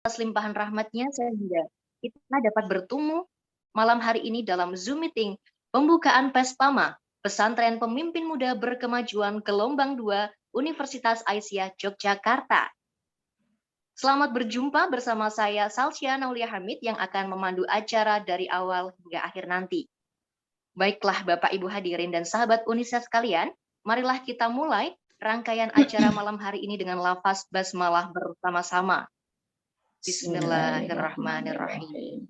atas limpahan rahmat-Nya sehingga kita dapat bertemu malam hari ini dalam Zoom meeting pembukaan PESPAMA, Pesantren Pemimpin Muda Berkemajuan Gelombang 2 Universitas Aisyah Yogyakarta. Selamat berjumpa bersama saya Salsya Naulia Hamid yang akan memandu acara dari awal hingga akhir nanti. Baiklah Bapak Ibu hadirin dan sahabat Unisa sekalian, marilah kita mulai rangkaian acara malam hari ini dengan lafaz basmalah bersama-sama. Bismillahirrahmanirrahim.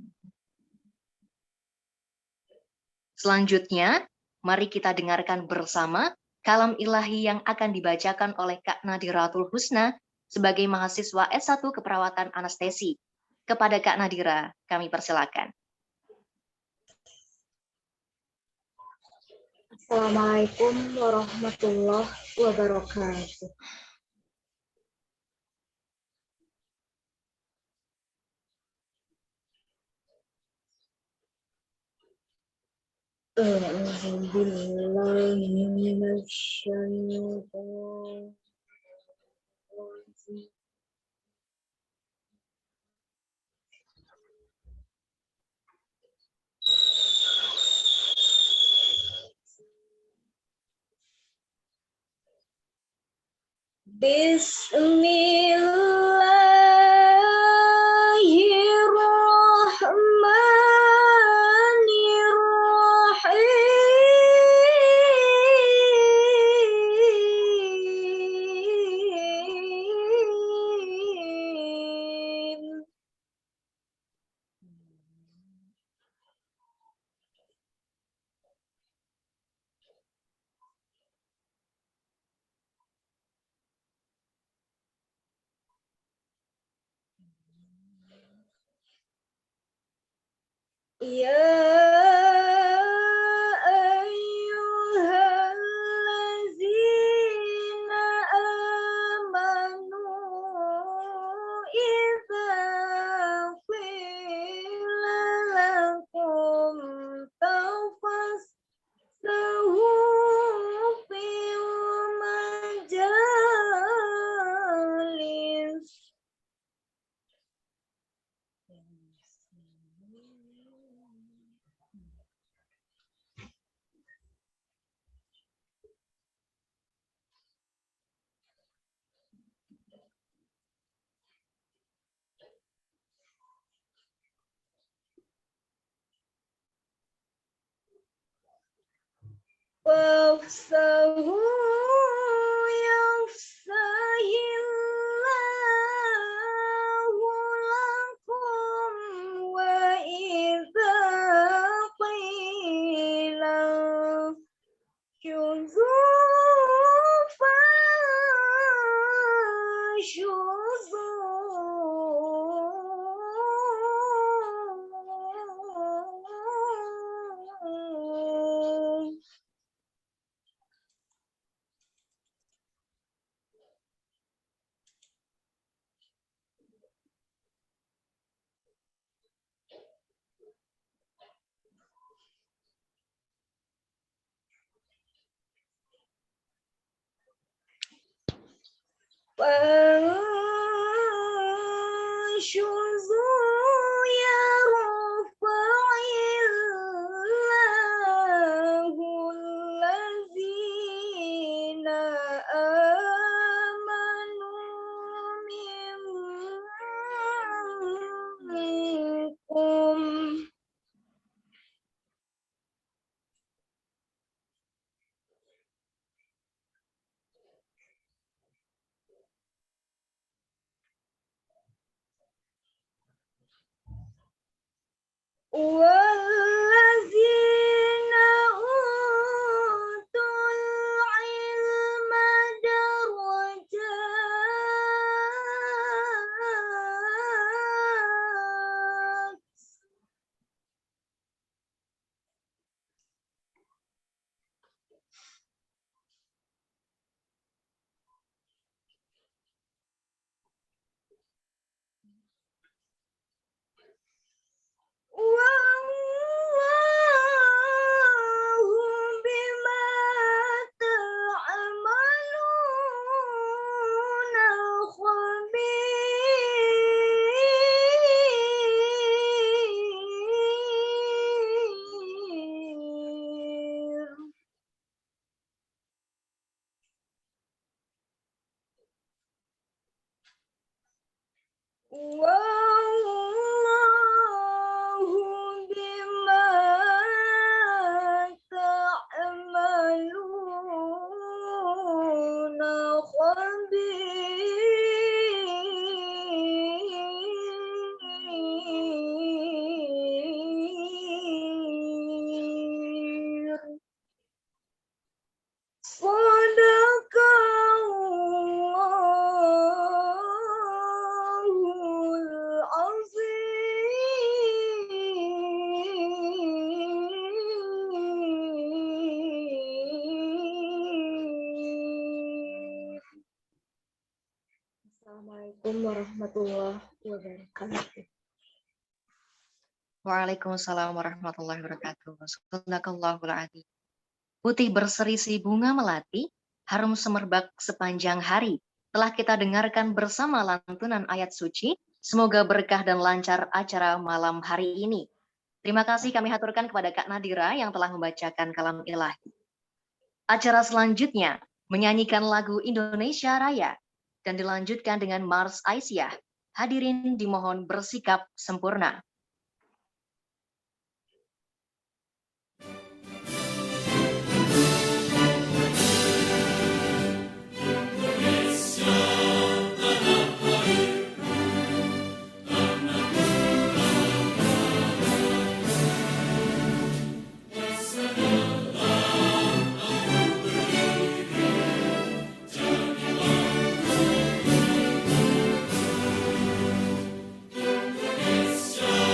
Selanjutnya, mari kita dengarkan bersama kalam ilahi yang akan dibacakan oleh Kak Nadiratul Husna sebagai mahasiswa S1 Keperawatan Anestesi. Kepada Kak Nadira, kami persilakan. Assalamualaikum warahmatullahi wabarakatuh. A'udzubillahi minasyaitonir rajim. Bismillahirrahmanirrahim. Ya ayyuhallazina amanu idza qila lakum tafassahu fil majalis. Wafsahu yafsahillahu lakum wa idza qila syuzu fasyuzu. Fasyuzu yarfa'illahu allazina amanu minkum. Wallazina utul ilma darajat. wallahu bima ta'maluna khabir. Sadaqallahul azim. Assalamualaikum warahmatullahi wabarakatuh. Waalaikumsalam warahmatullahi wabarakatuh. Sadaqallahul adzim. Putih berseri bunga melati, harum semerbak sepanjang hari. Telah kita dengarkan bersama lantunan ayat suci. Semoga berkah dan lancar acara malam hari ini. Terima kasih kami haturkan kepada Kak Nadira yang telah membacakan kalam ilahi. Acara selanjutnya menyanyikan lagu Indonesia Raya dan dilanjutkan dengan Mars Aisyah. Hadirin dimohon bersikap sempurna. Indonesia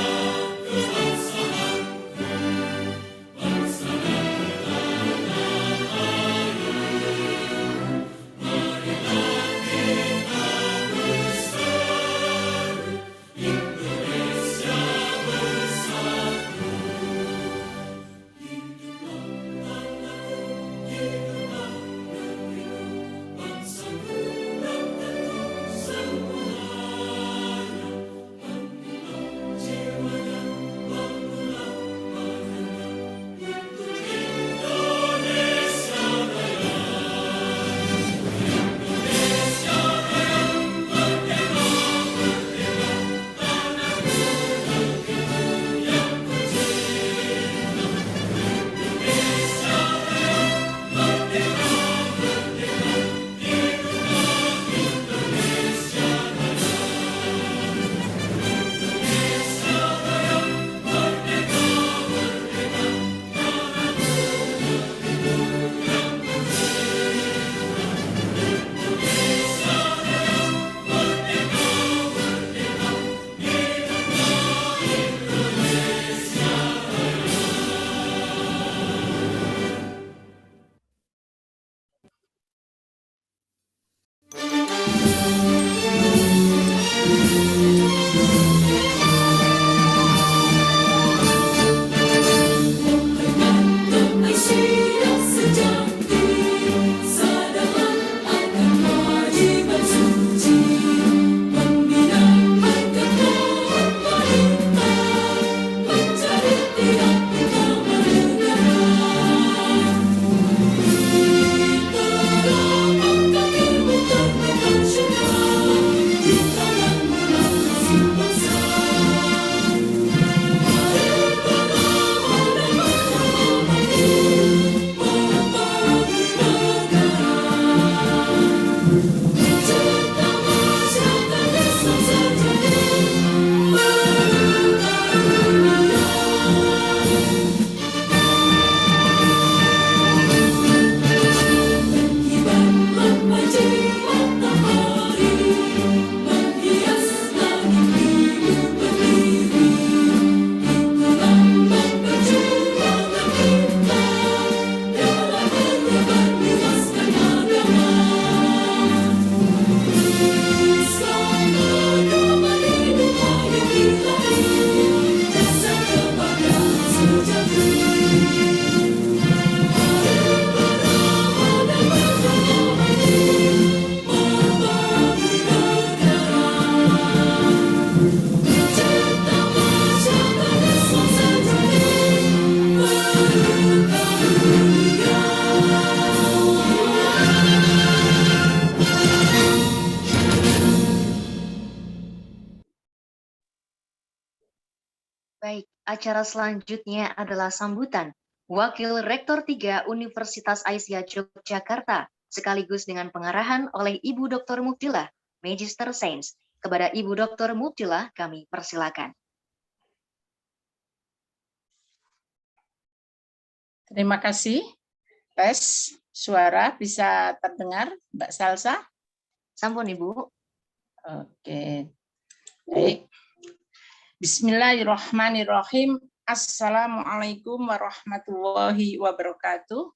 Baik, acara selanjutnya adalah sambutan Wakil Rektor 3 Universitas Aisyah Yogyakarta, sekaligus dengan pengarahan oleh Ibu Dr. Mubdilah, Magister Sains. Kepada Ibu Dr. Mubdilah, kami persilakan. Terima kasih. Tes, suara bisa terdengar, Mbak Salsa? Sampun, Ibu. Oke, baik. Bismillahirrahmanirrahim. Assalamualaikum warahmatullahi wabarakatuh.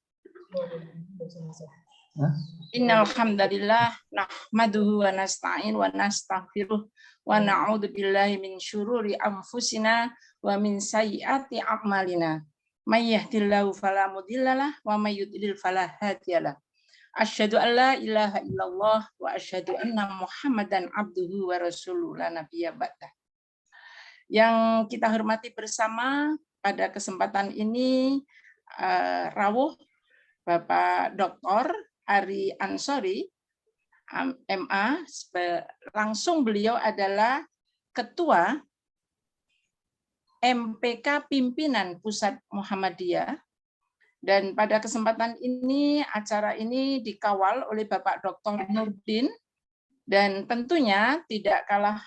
Innal hamdalillah nahmaduhu wa nasta'in wa nastaghfiruh wa na'udzu billahi min syururi anfusina wa min sayyiati a'malina. May yahdihillahu fala mudhillalah wa may yudlil fala hadiyalah. Asyhadu an la ilaha illallah wa asyhadu anna Muhammadan abduhu wa rasuluhu la nabiyya ba'dah. Yang kita hormati bersama pada kesempatan ini rawuh Bapak Dr. Ari Ansori, MA, langsung beliau adalah Ketua MPK Pimpinan Pusat Muhammadiyah. Dan pada kesempatan ini, acara ini dikawal oleh Bapak Dr. Nurdin, dan tentunya tidak kalah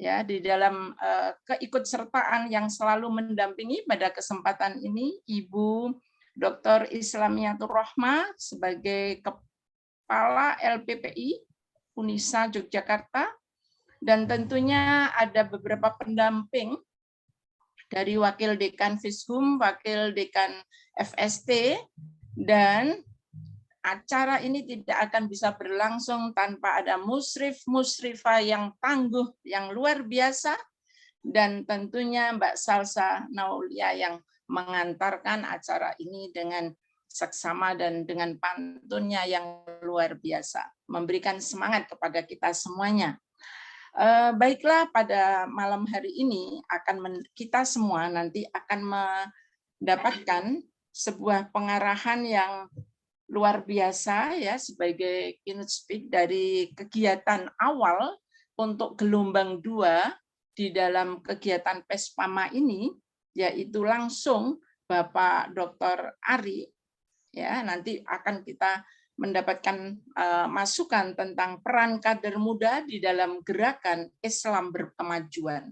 ya di dalam keikutsertaan yang selalu mendampingi pada kesempatan ini Ibu Dr. Islamiyatur Rohmah sebagai Kepala LPPI Unisa Yogyakarta, dan tentunya ada beberapa pendamping dari Wakil Dekan Fishum, Wakil Dekan FST, dan acara ini tidak akan bisa berlangsung tanpa ada musrifah yang tangguh, yang luar biasa, dan tentunya Mbak Salsa Naulia yang mengantarkan acara ini dengan seksama dan dengan pantunnya yang luar biasa, memberikan semangat kepada kita semuanya. Baiklah, pada malam hari ini kita semua nanti akan mendapatkan sebuah pengarahan yang luar biasa ya sebagai keynote speech dari kegiatan awal untuk gelombang 2 di dalam kegiatan PESPAMA ini, yaitu langsung Bapak Dr. Ari ya nanti akan kita mendapatkan masukan tentang peran kader muda di dalam gerakan Islam berkemajuan.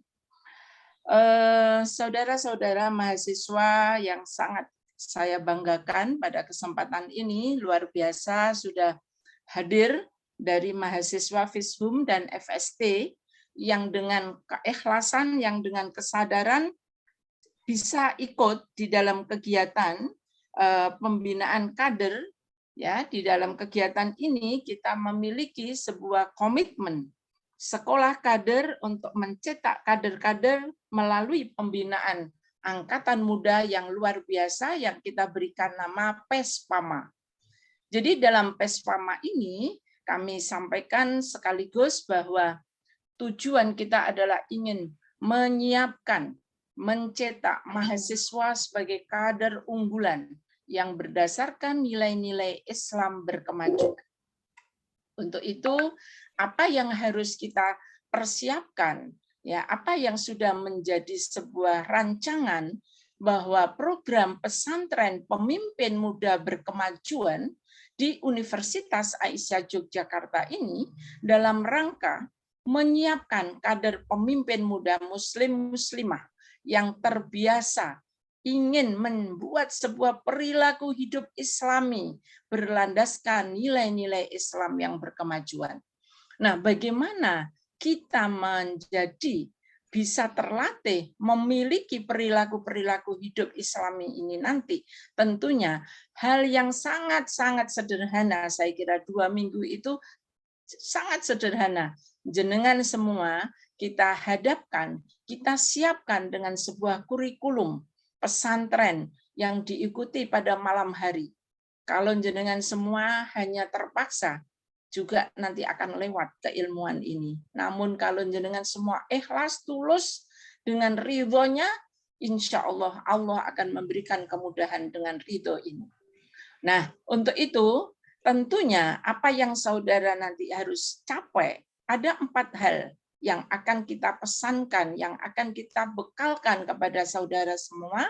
Saudara-saudara mahasiswa yang sangat saya banggakan pada kesempatan ini, luar biasa sudah hadir dari mahasiswa Fishum dan FST yang dengan keikhlasan, yang dengan kesadaran bisa ikut di dalam kegiatan pembinaan kader. Ya, di dalam kegiatan ini kita memiliki sebuah komitmen sekolah kader untuk mencetak kader-kader melalui pembinaan Angkatan Muda yang luar biasa yang kita berikan nama PESPAMA. Jadi dalam PESPAMA ini kami sampaikan sekaligus bahwa tujuan kita adalah ingin menyiapkan, mencetak mahasiswa sebagai kader unggulan yang berdasarkan nilai-nilai Islam berkemajuan. Untuk itu, apa yang harus kita persiapkan? Ya, apa yang sudah menjadi sebuah rancangan bahwa program pesantren pemimpin muda berkemajuan di Universitas Aisyah Yogyakarta ini dalam rangka menyiapkan kader pemimpin muda muslim-muslimah yang terbiasa ingin membuat sebuah perilaku hidup Islami berlandaskan nilai-nilai Islam yang berkemajuan. Nah, bagaimana kita menjadi bisa terlatih memiliki perilaku-perilaku hidup Islami ini nanti? Tentunya hal yang sangat-sangat sederhana, saya kira 2 minggu itu sangat sederhana. Jenengan semua kita hadapkan, kita siapkan dengan sebuah kurikulum pesantren yang diikuti pada malam hari. Kalau jenengan semua hanya terpaksa, juga nanti akan lewat keilmuan ini. Namun kalau jenengan semua ikhlas, tulus, dengan ridhonya, insya Allah, Allah akan memberikan kemudahan dengan ridho ini. Nah, untuk itu, tentunya apa yang saudara nanti harus capai, ada 4 hal yang akan kita pesankan, yang akan kita bekalkan kepada saudara semua,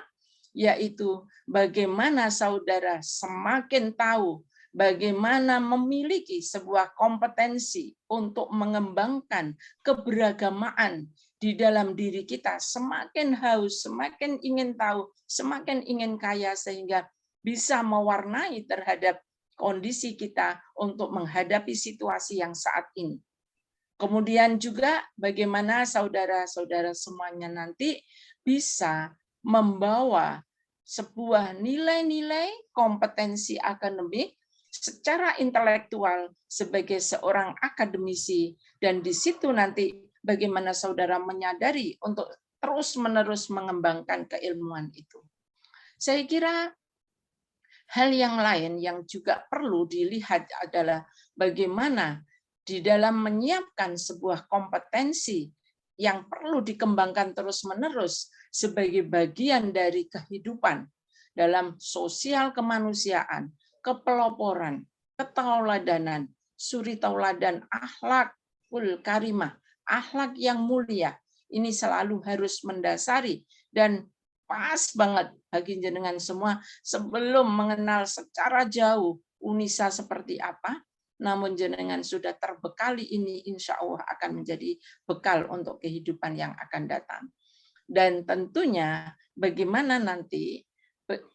yaitu bagaimana saudara semakin tahu bagaimana memiliki sebuah kompetensi untuk mengembangkan keberagamaan di dalam diri kita, semakin haus, semakin ingin tahu, semakin ingin kaya, sehingga bisa mewarnai terhadap kondisi kita untuk menghadapi situasi yang saat ini. Kemudian juga bagaimana saudara-saudara semuanya nanti bisa membawa sebuah nilai-nilai kompetensi akademik secara intelektual sebagai seorang akademisi, dan di situ nanti bagaimana saudara menyadari untuk terus-menerus mengembangkan keilmuan itu. Saya kira hal yang lain yang juga perlu dilihat adalah bagaimana di dalam menyiapkan sebuah kompetensi yang perlu dikembangkan terus-menerus sebagai bagian dari kehidupan dalam sosial kemanusiaan, kepeloporan, ketauladanan, suri tauladan, akhlakul karimah, akhlak yang mulia. Ini selalu harus mendasari, dan pas banget bagi jenengan semua sebelum mengenal secara jauh UNISA seperti apa, namun jenengan sudah terbekali ini, insya Allah akan menjadi bekal untuk kehidupan yang akan datang. Dan tentunya bagaimana nanti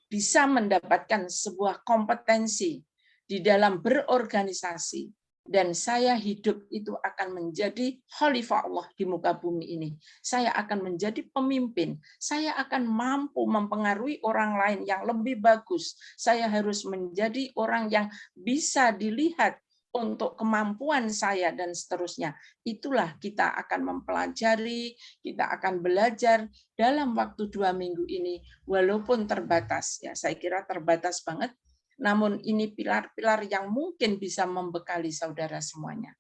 bisa mendapatkan sebuah kompetensi di dalam berorganisasi, dan saya hidup itu akan menjadi khalifah Allah di muka bumi ini. Saya akan menjadi pemimpin. Saya akan mampu mempengaruhi orang lain yang lebih bagus. Saya harus menjadi orang yang bisa dilihat untuk kemampuan saya, dan seterusnya. Itulah kita akan mempelajari, kita akan belajar dalam waktu 2 minggu ini, walaupun terbatas. Ya, saya kira terbatas banget. Namun ini pilar-pilar yang mungkin bisa membekali saudara semuanya.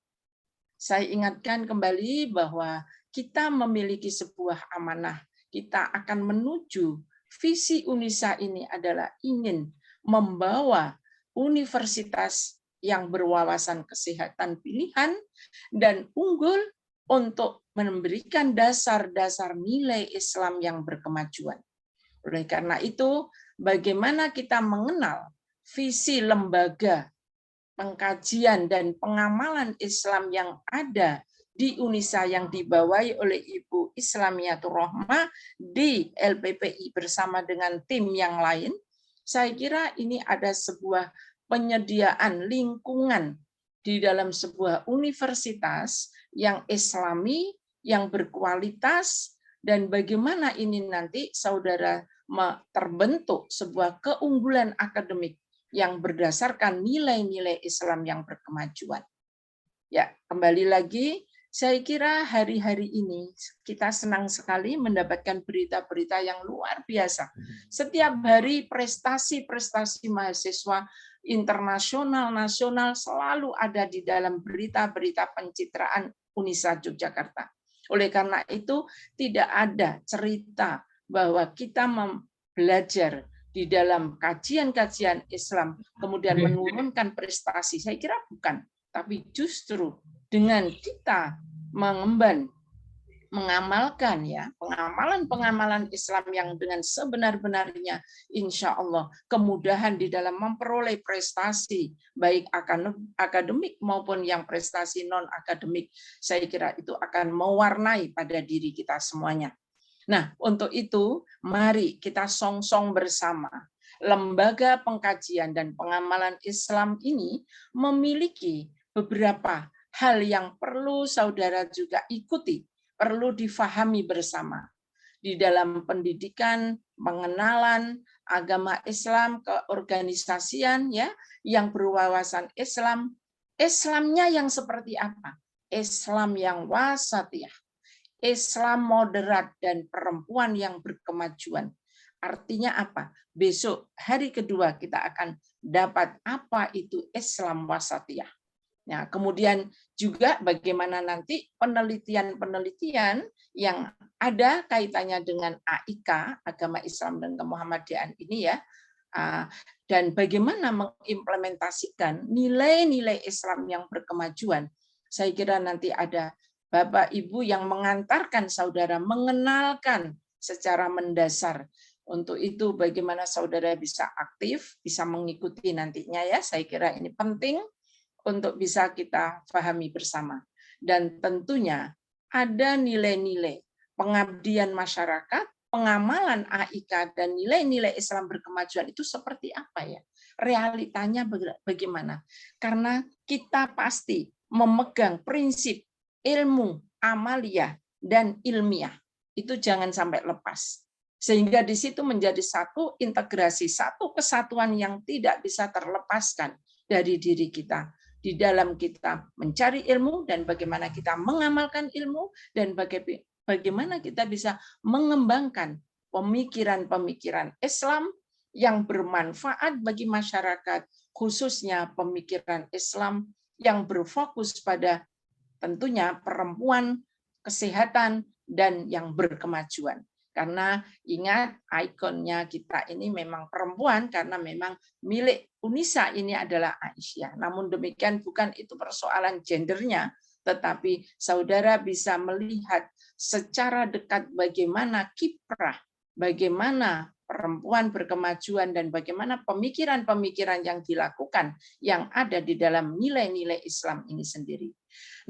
Saya ingatkan kembali bahwa kita memiliki sebuah amanah. Kita akan menuju visi UNISA ini adalah ingin membawa universitas yang berwawasan kesehatan pilihan dan unggul untuk memberikan dasar-dasar nilai Islam yang berkemajuan. Oleh karena itu, bagaimana kita mengenal visi lembaga pengkajian dan pengamalan Islam yang ada di UNISA yang dibawahi oleh Ibu Islamiyatur Rohmah di LPPI bersama dengan tim yang lain, saya kira ini ada sebuah penyediaan lingkungan di dalam sebuah universitas yang Islami, yang berkualitas, dan bagaimana ini nanti saudara terbentuk sebuah keunggulan akademik yang berdasarkan nilai-nilai Islam yang berkemajuan. Ya, kembali lagi, saya kira hari-hari ini kita senang sekali mendapatkan berita-berita yang luar biasa. Setiap hari prestasi-prestasi mahasiswa internasional, nasional selalu ada di dalam berita-berita pencitraan UNISA Yogyakarta. Oleh karena itu, tidak ada cerita bahwa kita belajar di dalam kajian-kajian Islam, kemudian menurunkan prestasi. Saya kira bukan. Tapi justru dengan kita mengamalkan ya pengamalan Islam yang dengan sebenar-benarnya, insya Allah kemudahan di dalam memperoleh prestasi, baik akademik maupun yang prestasi non-akademik, saya kira itu akan mewarnai pada diri kita semuanya. Nah, untuk itu, mari kita song-song bersama. Lembaga pengkajian dan pengamalan Islam ini memiliki beberapa hal yang perlu saudara juga ikuti, perlu difahami bersama. Di dalam pendidikan, pengenalan agama Islam, keorganisasian ya, yang berwawasan Islam, Islamnya yang seperti apa? Islam yang wasatiyah. Islam moderat dan perempuan yang berkemajuan. Artinya apa? Besok hari kedua kita akan dapat apa itu Islam wasatiyah. Nah, kemudian juga bagaimana nanti penelitian-penelitian yang ada kaitannya dengan AIK, Agama Islam dan Kemuhammadiyaan ini ya, dan bagaimana mengimplementasikan nilai-nilai Islam yang berkemajuan. Saya kira nanti ada Bapak Ibu yang mengantarkan saudara, mengenalkan secara mendasar. Untuk itu bagaimana saudara bisa aktif, bisa mengikuti nantinya ya. Saya kira ini penting untuk bisa kita pahami bersama. Dan tentunya ada nilai-nilai pengabdian masyarakat, pengamalan AIK, dan nilai-nilai Islam berkemajuan itu seperti apa ya? Realitanya bagaimana? Karena kita pasti memegang prinsip ilmu, amaliyah, dan ilmiah. Itu jangan sampai lepas. Sehingga di situ menjadi satu integrasi, satu kesatuan yang tidak bisa terlepaskan dari diri kita. Di dalam kita mencari ilmu dan bagaimana kita mengamalkan ilmu dan bagaimana kita bisa mengembangkan pemikiran-pemikiran Islam yang bermanfaat bagi masyarakat, khususnya pemikiran Islam yang berfokus pada tentunya perempuan, kesehatan, dan yang berkemajuan. Karena ingat ikonnya kita ini memang perempuan karena memang milik UNISA ini adalah Aisyah. Namun demikian bukan itu persoalan gendernya, tetapi saudara bisa melihat secara dekat bagaimana kiprah, bagaimana perempuan berkemajuan dan bagaimana pemikiran-pemikiran yang dilakukan yang ada di dalam nilai-nilai Islam ini sendiri.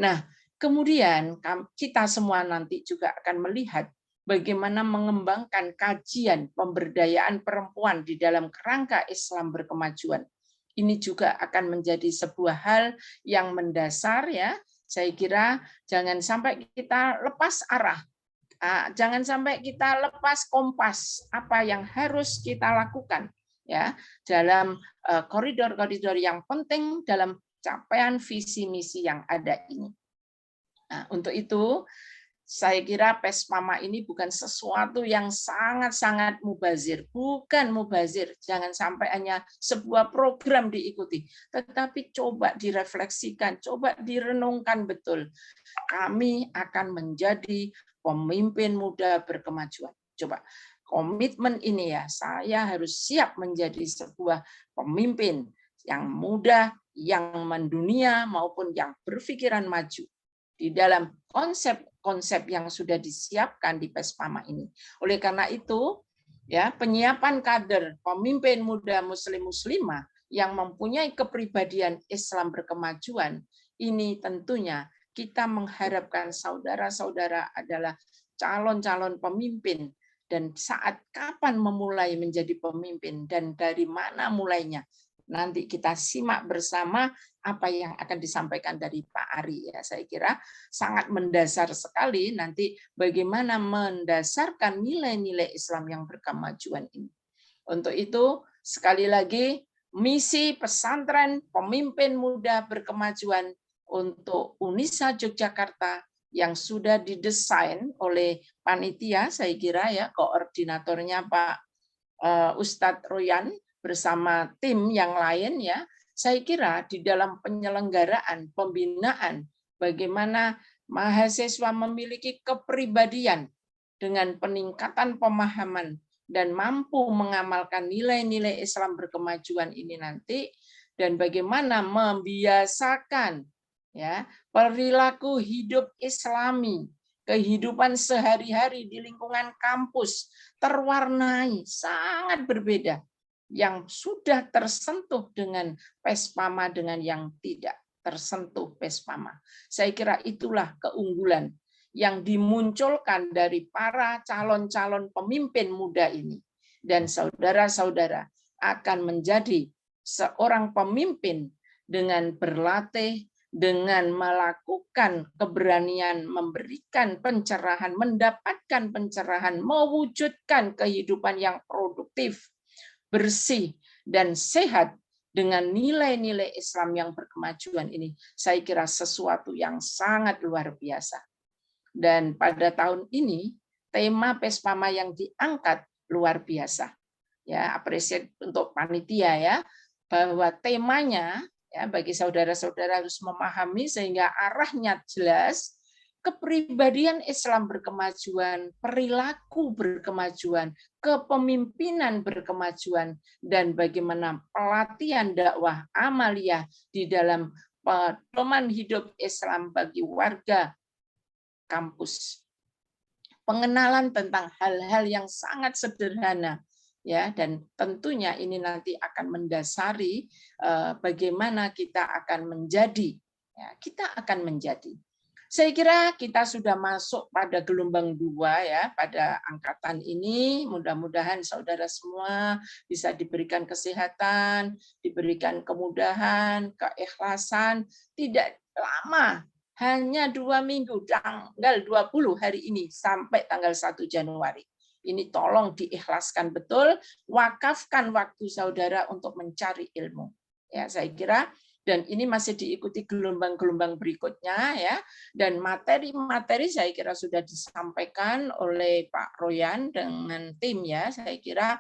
Nah, kemudian kita semua nanti juga akan melihat bagaimana mengembangkan kajian pemberdayaan perempuan di dalam kerangka Islam berkemajuan. Ini juga akan menjadi sebuah hal yang mendasar ya. Saya kira jangan sampai kita lepas arah. Jangan sampai kita lepas kompas apa yang harus kita lakukan ya dalam koridor-koridor yang penting dalam capaian visi misi yang ada ini. Nah, untuk itu saya kira PESPAMA ini bukan sesuatu yang sangat-sangat mubazir. Bukan mubazir, jangan sampai hanya sebuah program diikuti. Tetapi coba direfleksikan, coba direnungkan betul. Kami akan menjadi pemimpin muda berkemajuan. Coba, komitmen ini ya, saya harus siap menjadi sebuah pemimpin yang muda, yang mendunia, maupun yang berpikiran maju. Di dalam konsep yang sudah disiapkan di PESPAMA ini. Oleh karena itu, ya penyiapan kader pemimpin muda muslim-muslimah yang mempunyai kepribadian Islam berkemajuan, ini tentunya kita mengharapkan saudara-saudara adalah calon-calon pemimpin dan saat kapan memulai menjadi pemimpin dan dari mana mulainya. Nanti kita simak bersama apa yang akan disampaikan dari Pak Ari ya. Saya kira sangat mendasar sekali nanti bagaimana mendasarkan nilai-nilai Islam yang berkemajuan ini. Untuk itu sekali lagi misi pesantren pemimpin muda berkemajuan untuk UNISA Yogyakarta yang sudah didesain oleh panitia, saya kira ya koordinatornya Pak Ustadz Royan bersama tim yang lain ya. Saya kira di dalam penyelenggaraan pembinaan bagaimana mahasiswa memiliki kepribadian dengan peningkatan pemahaman dan mampu mengamalkan nilai-nilai Islam berkemajuan ini nanti dan bagaimana membiasakan ya perilaku hidup Islami, kehidupan sehari-hari di lingkungan kampus terwarnai sangat berbeda yang sudah tersentuh dengan PESPAMA dengan yang tidak tersentuh PESPAMA. Saya kira itulah keunggulan yang dimunculkan dari para calon-calon pemimpin muda ini. Dan saudara-saudara akan menjadi seorang pemimpin dengan berlatih, dengan melakukan keberanian memberikan pencerahan, mendapatkan pencerahan, mewujudkan kehidupan yang produktif, bersih, dan sehat dengan nilai-nilai Islam yang berkemajuan ini. Saya kira sesuatu yang sangat luar biasa. Dan pada tahun ini, tema PESPAMA yang diangkat luar biasa. Ya, apresiasi untuk panitia ya, bahwa temanya ya bagi saudara-saudara harus memahami sehingga arahnya jelas, kepribadian Islam berkemajuan, perilaku berkemajuan, kepemimpinan berkemajuan, dan bagaimana pelatihan dakwah amaliyah di dalam pedoman hidup Islam bagi warga kampus. Pengenalan tentang hal-hal yang sangat sederhana, ya, dan tentunya ini nanti akan mendasari bagaimana kita akan menjadi, ya, kita akan menjadi. Saya kira kita sudah masuk pada gelombang 2 ya, pada angkatan ini. Mudah-mudahan saudara semua bisa diberikan kesehatan, diberikan kemudahan, keikhlasan, tidak lama, hanya 2 minggu, tanggal 20 hari ini sampai tanggal 1 Januari. Ini tolong diikhlaskan betul, wakafkan waktu saudara untuk mencari ilmu. Ya, saya kira, dan ini masih diikuti gelombang-gelombang berikutnya ya, dan materi-materi saya kira sudah disampaikan oleh Pak Royan dengan tim ya. Saya kira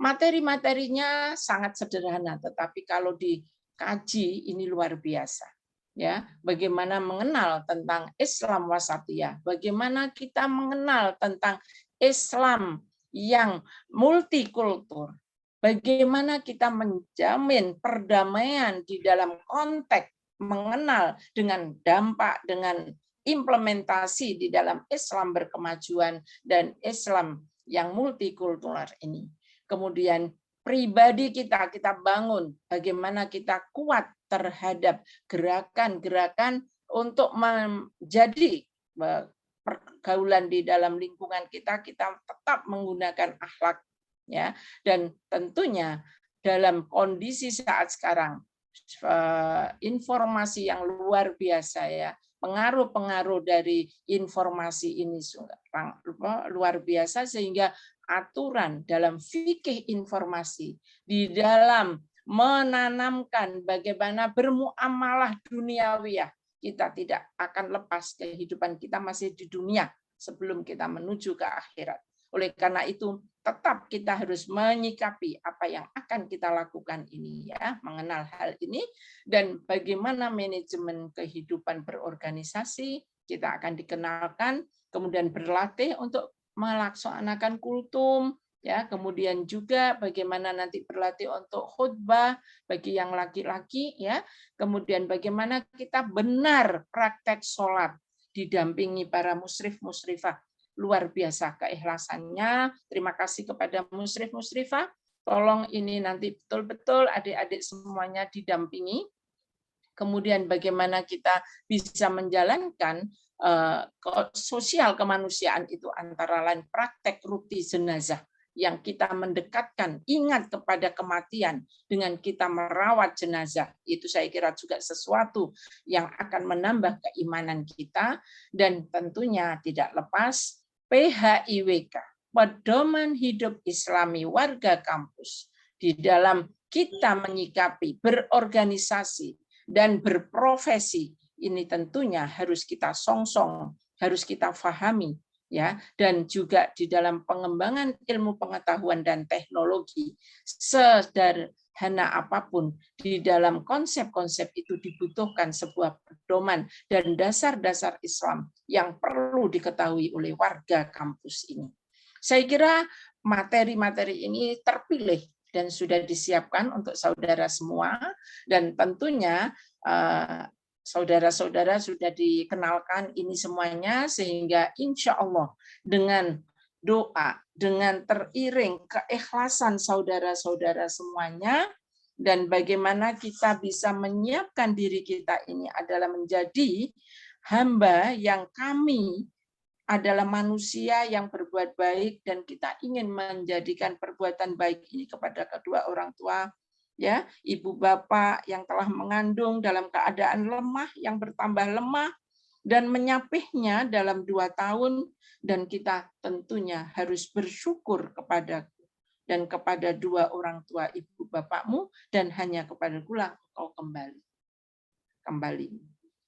materi-materinya sangat sederhana, tetapi kalau dikaji ini luar biasa. Ya, bagaimana mengenal tentang Islam wasatiyah, bagaimana kita mengenal tentang Islam yang multikultur, bagaimana kita menjamin perdamaian di dalam konteks mengenal dengan dampak, dengan implementasi di dalam Islam berkemajuan dan Islam yang multikultural ini. Kemudian pribadi kita bangun, bagaimana kita kuat terhadap gerakan-gerakan untuk menjadi pergaulan di dalam lingkungan kita tetap menggunakan akhlak ya, dan tentunya dalam kondisi saat sekarang informasi yang luar biasa ya, pengaruh-pengaruh dari informasi ini luar biasa, sehingga aturan dalam fikih informasi di dalam menanamkan bagaimana bermuamalah duniawiyah, kita tidak akan lepas, kehidupan kita masih di dunia sebelum kita menuju ke akhirat. Oleh karena itu, tetap kita harus menyikapi apa yang akan kita lakukan ini ya, mengenal hal ini, dan bagaimana manajemen kehidupan berorganisasi kita akan dikenalkan, kemudian berlatih untuk melaksanakan kultum ya, kemudian juga bagaimana nanti berlatih untuk khutbah bagi yang laki-laki ya, kemudian bagaimana kita benar praktek sholat didampingi para musyrif-musyrifah. Luar biasa keikhlasannya. Terima kasih kepada musyrif-musyrifah. Tolong ini nanti betul-betul adik-adik semuanya didampingi. Kemudian bagaimana kita bisa menjalankan sosial kemanusiaan itu, antara lain praktek ruti jenazah yang kita mendekatkan, ingat kepada kematian dengan kita merawat jenazah. Itu saya kira juga sesuatu yang akan menambah keimanan kita, dan tentunya tidak lepas PHIWK, Pedoman Hidup Islami Warga Kampus, di dalam kita menyikapi berorganisasi dan berprofesi. Ini tentunya harus kita songsong, harus kita fahami ya, dan juga di dalam pengembangan ilmu pengetahuan dan teknologi, sederhana apapun di dalam konsep-konsep itu dibutuhkan sebuah pedoman dan dasar-dasar Islam yang perlu diketahui oleh warga kampus ini. Saya kira materi-materi ini terpilih dan sudah disiapkan untuk saudara semua, dan tentunya saudara-saudara sudah dikenalkan ini semuanya, sehingga insya Allah dengan doa, dengan teriring keikhlasan saudara-saudara semuanya, dan bagaimana kita bisa menyiapkan diri kita ini adalah menjadi hamba yang kami adalah manusia yang berbuat baik, dan kita ingin menjadikan perbuatan baik ini kepada kedua orang tua, ya, ibu bapak yang telah mengandung dalam keadaan lemah, yang bertambah lemah dan menyapihnya dalam 2 tahun, dan kita tentunya harus bersyukur kepadaku dan kepada 2 orang tua ibu bapakmu, dan hanya kepadakulah engkau kembali.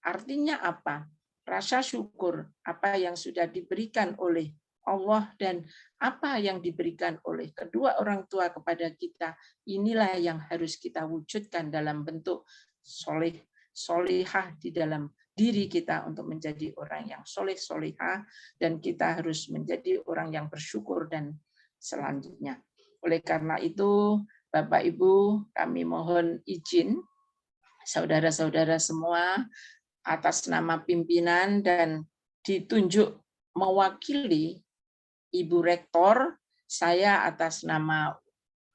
Artinya apa? Rasa syukur apa yang sudah diberikan oleh Allah dan apa yang diberikan oleh kedua orang tua kepada kita, inilah yang harus kita wujudkan dalam bentuk solihah di dalam diri kita untuk menjadi orang yang solihah, dan kita harus menjadi orang yang bersyukur dan selanjutnya. Oleh karena itu, Bapak Ibu, kami mohon izin saudara-saudara semua, atas nama pimpinan dan ditunjuk mewakili Ibu Rektor, saya atas nama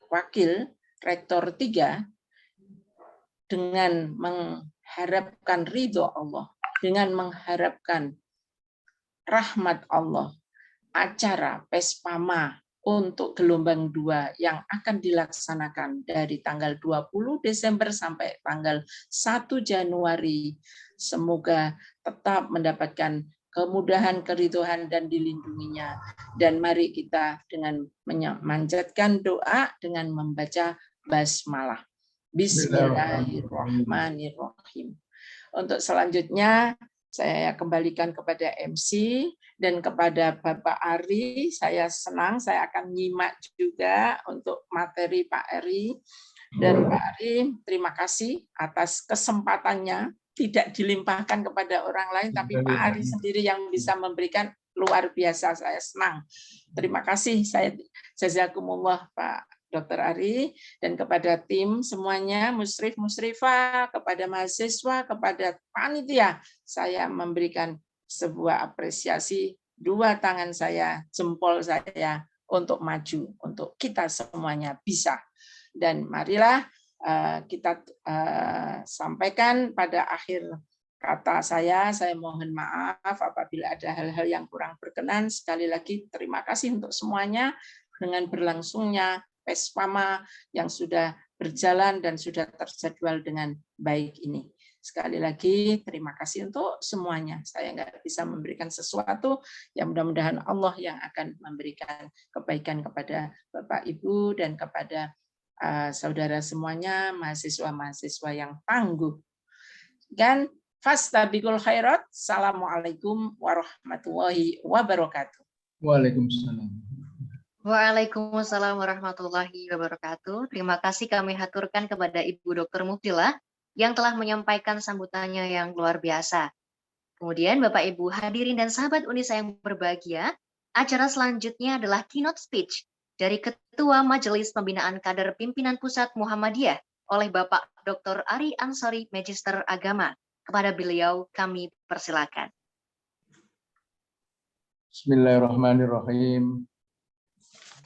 Wakil Rektor 3, dengan mengharapkan ridho Allah, dengan mengharapkan rahmat Allah, acara Pespama untuk gelombang 2 yang akan dilaksanakan dari tanggal 20 Desember sampai tanggal 1 Januari. Semoga tetap mendapatkan kemudahan, keridhaan, dan dilindunginya. Dan mari kita dengan memanjatkan doa dengan membaca basmalah. Bismillahirrahmanirrahim. Untuk selanjutnya, saya kembalikan kepada MC dan kepada Bapak Ari. Saya senang, saya akan nyimak juga untuk materi Pak Ari. Dan Pak Ari, terima kasih atas kesempatannya. Tidak dilimpahkan kepada orang lain, tapi Pak Ari sendiri yang bisa memberikan, luar biasa. Saya senang. Terima kasih. Saya jazakumullah Pak Dr. Ari, dan kepada tim semuanya, musyrif, musyrifah, kepada mahasiswa, kepada panitia, saya memberikan sebuah apresiasi, 2 tangan saya, jempol saya untuk maju, untuk kita semuanya bisa. Dan marilah kita sampaikan pada akhir kata saya mohon maaf apabila ada hal-hal yang kurang berkenan. Sekali lagi terima kasih untuk semuanya dengan berlangsungnya Pespama yang sudah berjalan dan sudah terjadwal dengan baik ini. Sekali lagi terima kasih untuk semuanya. Saya nggak bisa memberikan sesuatu, yang mudah-mudahan Allah yang akan memberikan kebaikan kepada Bapak Ibu dan kepada saudara semuanya, mahasiswa-mahasiswa yang tangguh. Dan fastabiqul khairat. Assalamualaikum warahmatullahi wabarakatuh. Waalaikumsalam. Waalaikumsalam warahmatullahi wabarakatuh. Terima kasih kami haturkan kepada Ibu Dr. Muftilah yang telah menyampaikan sambutannya yang luar biasa. Kemudian Bapak Ibu hadirin dan sahabat Unisa yang berbahagia, acara selanjutnya adalah keynote speech dari Ketua Majelis Pembinaan Kader Pimpinan Pusat Muhammadiyah oleh Bapak Dr. Ari Ansori, Magister Agama. Kepada beliau kami persilakan. Bismillahirrahmanirrahim.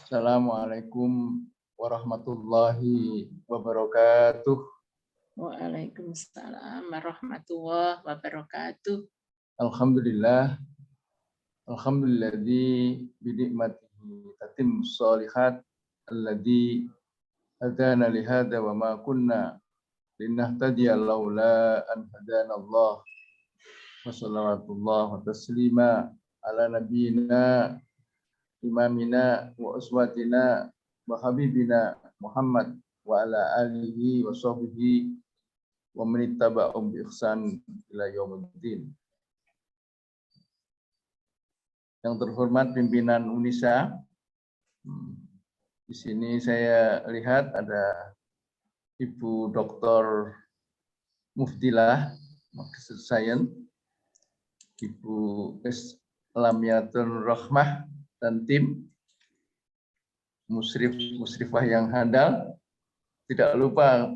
Assalamualaikum warahmatullahi wabarakatuh. Waalaikumsalam warahmatullahi wabarakatuh. Alhamdulillah. Alhamdulilladzi binikmatihi tatimmus shalihat alladzi hadana li hadza wa ma kunna linahtadiya laula an hadana Allah. Wa salawatullah wa taslima ala nabiyyina imamina wa uswatina wa habibina Muhammad wa ala alihi wa sahbihi wa man ittaba'ahum bi ihsan ila yaumiddin. Yang terhormat pimpinan Unisa, di sini saya lihat ada Ibu Dr. Muftilah, Magister Sains, Ibu Lamiatul Rahmah, dan tim musyrifah yang handal. Tidak lupa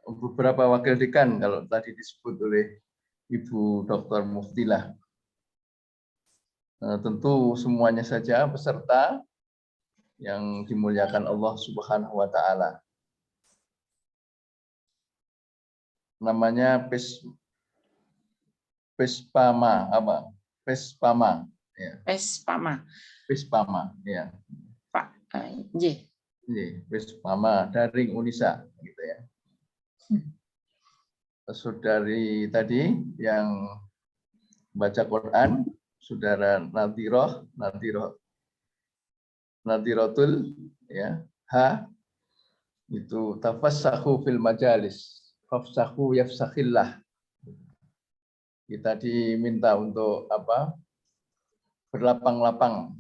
beberapa wakil dekan kalau tadi disebut oleh Ibu Dr. Muftilah. Tentu semuanya saja peserta yang dimuliakan Allah Subhanahu wa taala. Namanya Pespama apa? Pespama ya. Pespama ya. Pak J. Pespama daring Unisa gitu ya. Saudari tadi yang baca Quran, Saudara Nadiratul ya, H itu tafassahu fil majalis, fafsahu yafsakhillah. Kita diminta untuk apa? Berlapang-lapang,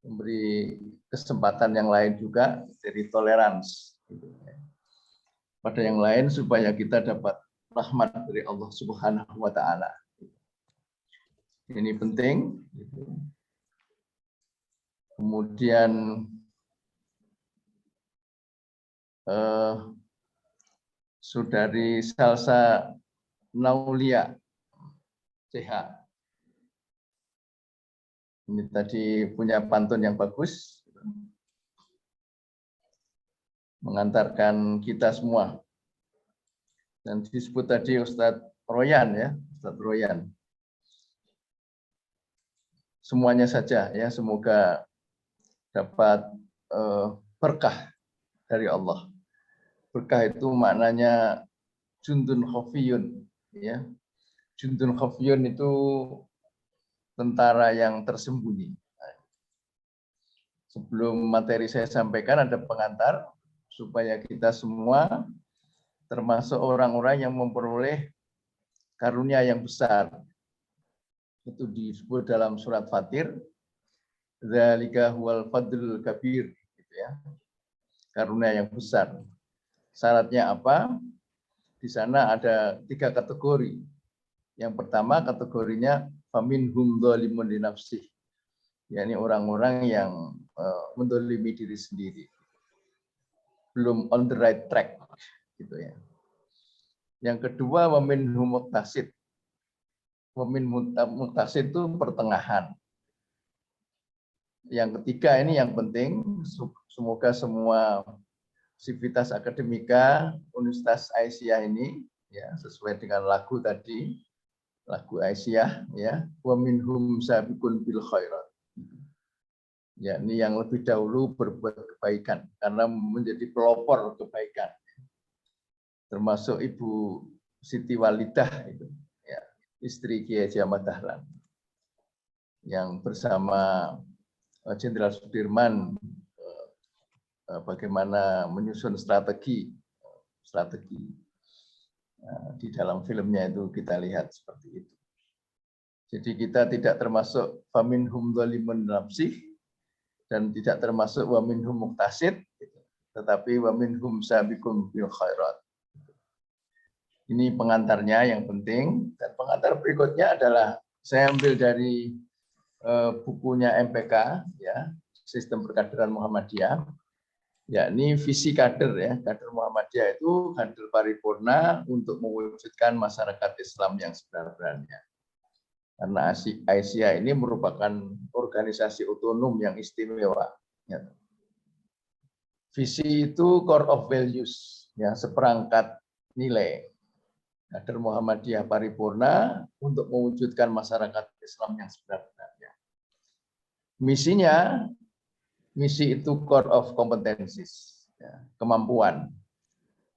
memberi kesempatan yang lain juga dari toleransi pada yang lain supaya kita dapat rahmat dari Allah Subhanahu wa taala. Ini penting. Kemudian Saudari Salsa Naulia CH Ini tadi punya pantun yang bagus, mengantarkan kita semua. Dan disebut tadi Ustadz Royan ya, Ustadz Royan. Semuanya saja ya, semoga dapat berkah dari Allah. Berkah itu maknanya jundun khafiyun ya. Jundun khafiyun itu tentara yang tersembunyi. Sebelum materi saya sampaikan ada pengantar supaya kita semua termasuk orang-orang yang memperoleh karunia yang besar. Itu disebut dalam surat Fatir, dzalika huwal fadlul kabir, gitu ya. Karunia yang besar. Syaratnya apa? Di sana ada 3 kategori. Yang pertama kategorinya faminhum dzalimun li nafsih. yakni orang-orang yang mendolimi diri sendiri. Belum on the right track gitu ya. Yang kedua waminhum muqtasid. Wamin muqtasid itu pertengahan. Yang ketiga ini yang penting, semoga semua sivitas akademika Universitas Aisyah ini ya sesuai dengan lagu tadi, lagu Aisyah ya, wa minhum sabiqun bil khairat. Yakni yang lebih dahulu berbuat kebaikan karena menjadi pelopor kebaikan. Termasuk Ibu Siti Walidah itu ya, istri Kiai Haji Ahmad Dahlan yang bersama Jenderal Sudirman bagaimana menyusun strategi di dalam filmnya itu kita lihat seperti itu. Jadi kita tidak termasuk faminhum dzalimun nafsih dan tidak termasuk waminhum muqtasid, tetapi waminhum sabiqun bil khairat. Ini pengantarnya yang penting, dan pengantar berikutnya adalah saya ambil dari bukunya MPK ya, Sistem Perkaderan Muhammadiyah, yakni visi kader ya, kader Muhammadiyah itu kader paripurna untuk mewujudkan masyarakat Islam yang sebenar-benarnya. Karena Aisyah ini merupakan organisasi otonom yang istimewa. Ya. Visi itu core of values, ya, seperangkat nilai kader Muhammadiyah paripurna untuk mewujudkan masyarakat Islam yang sebenar-benarnya. Misinya, misi itu core of competencies, ya, kemampuan.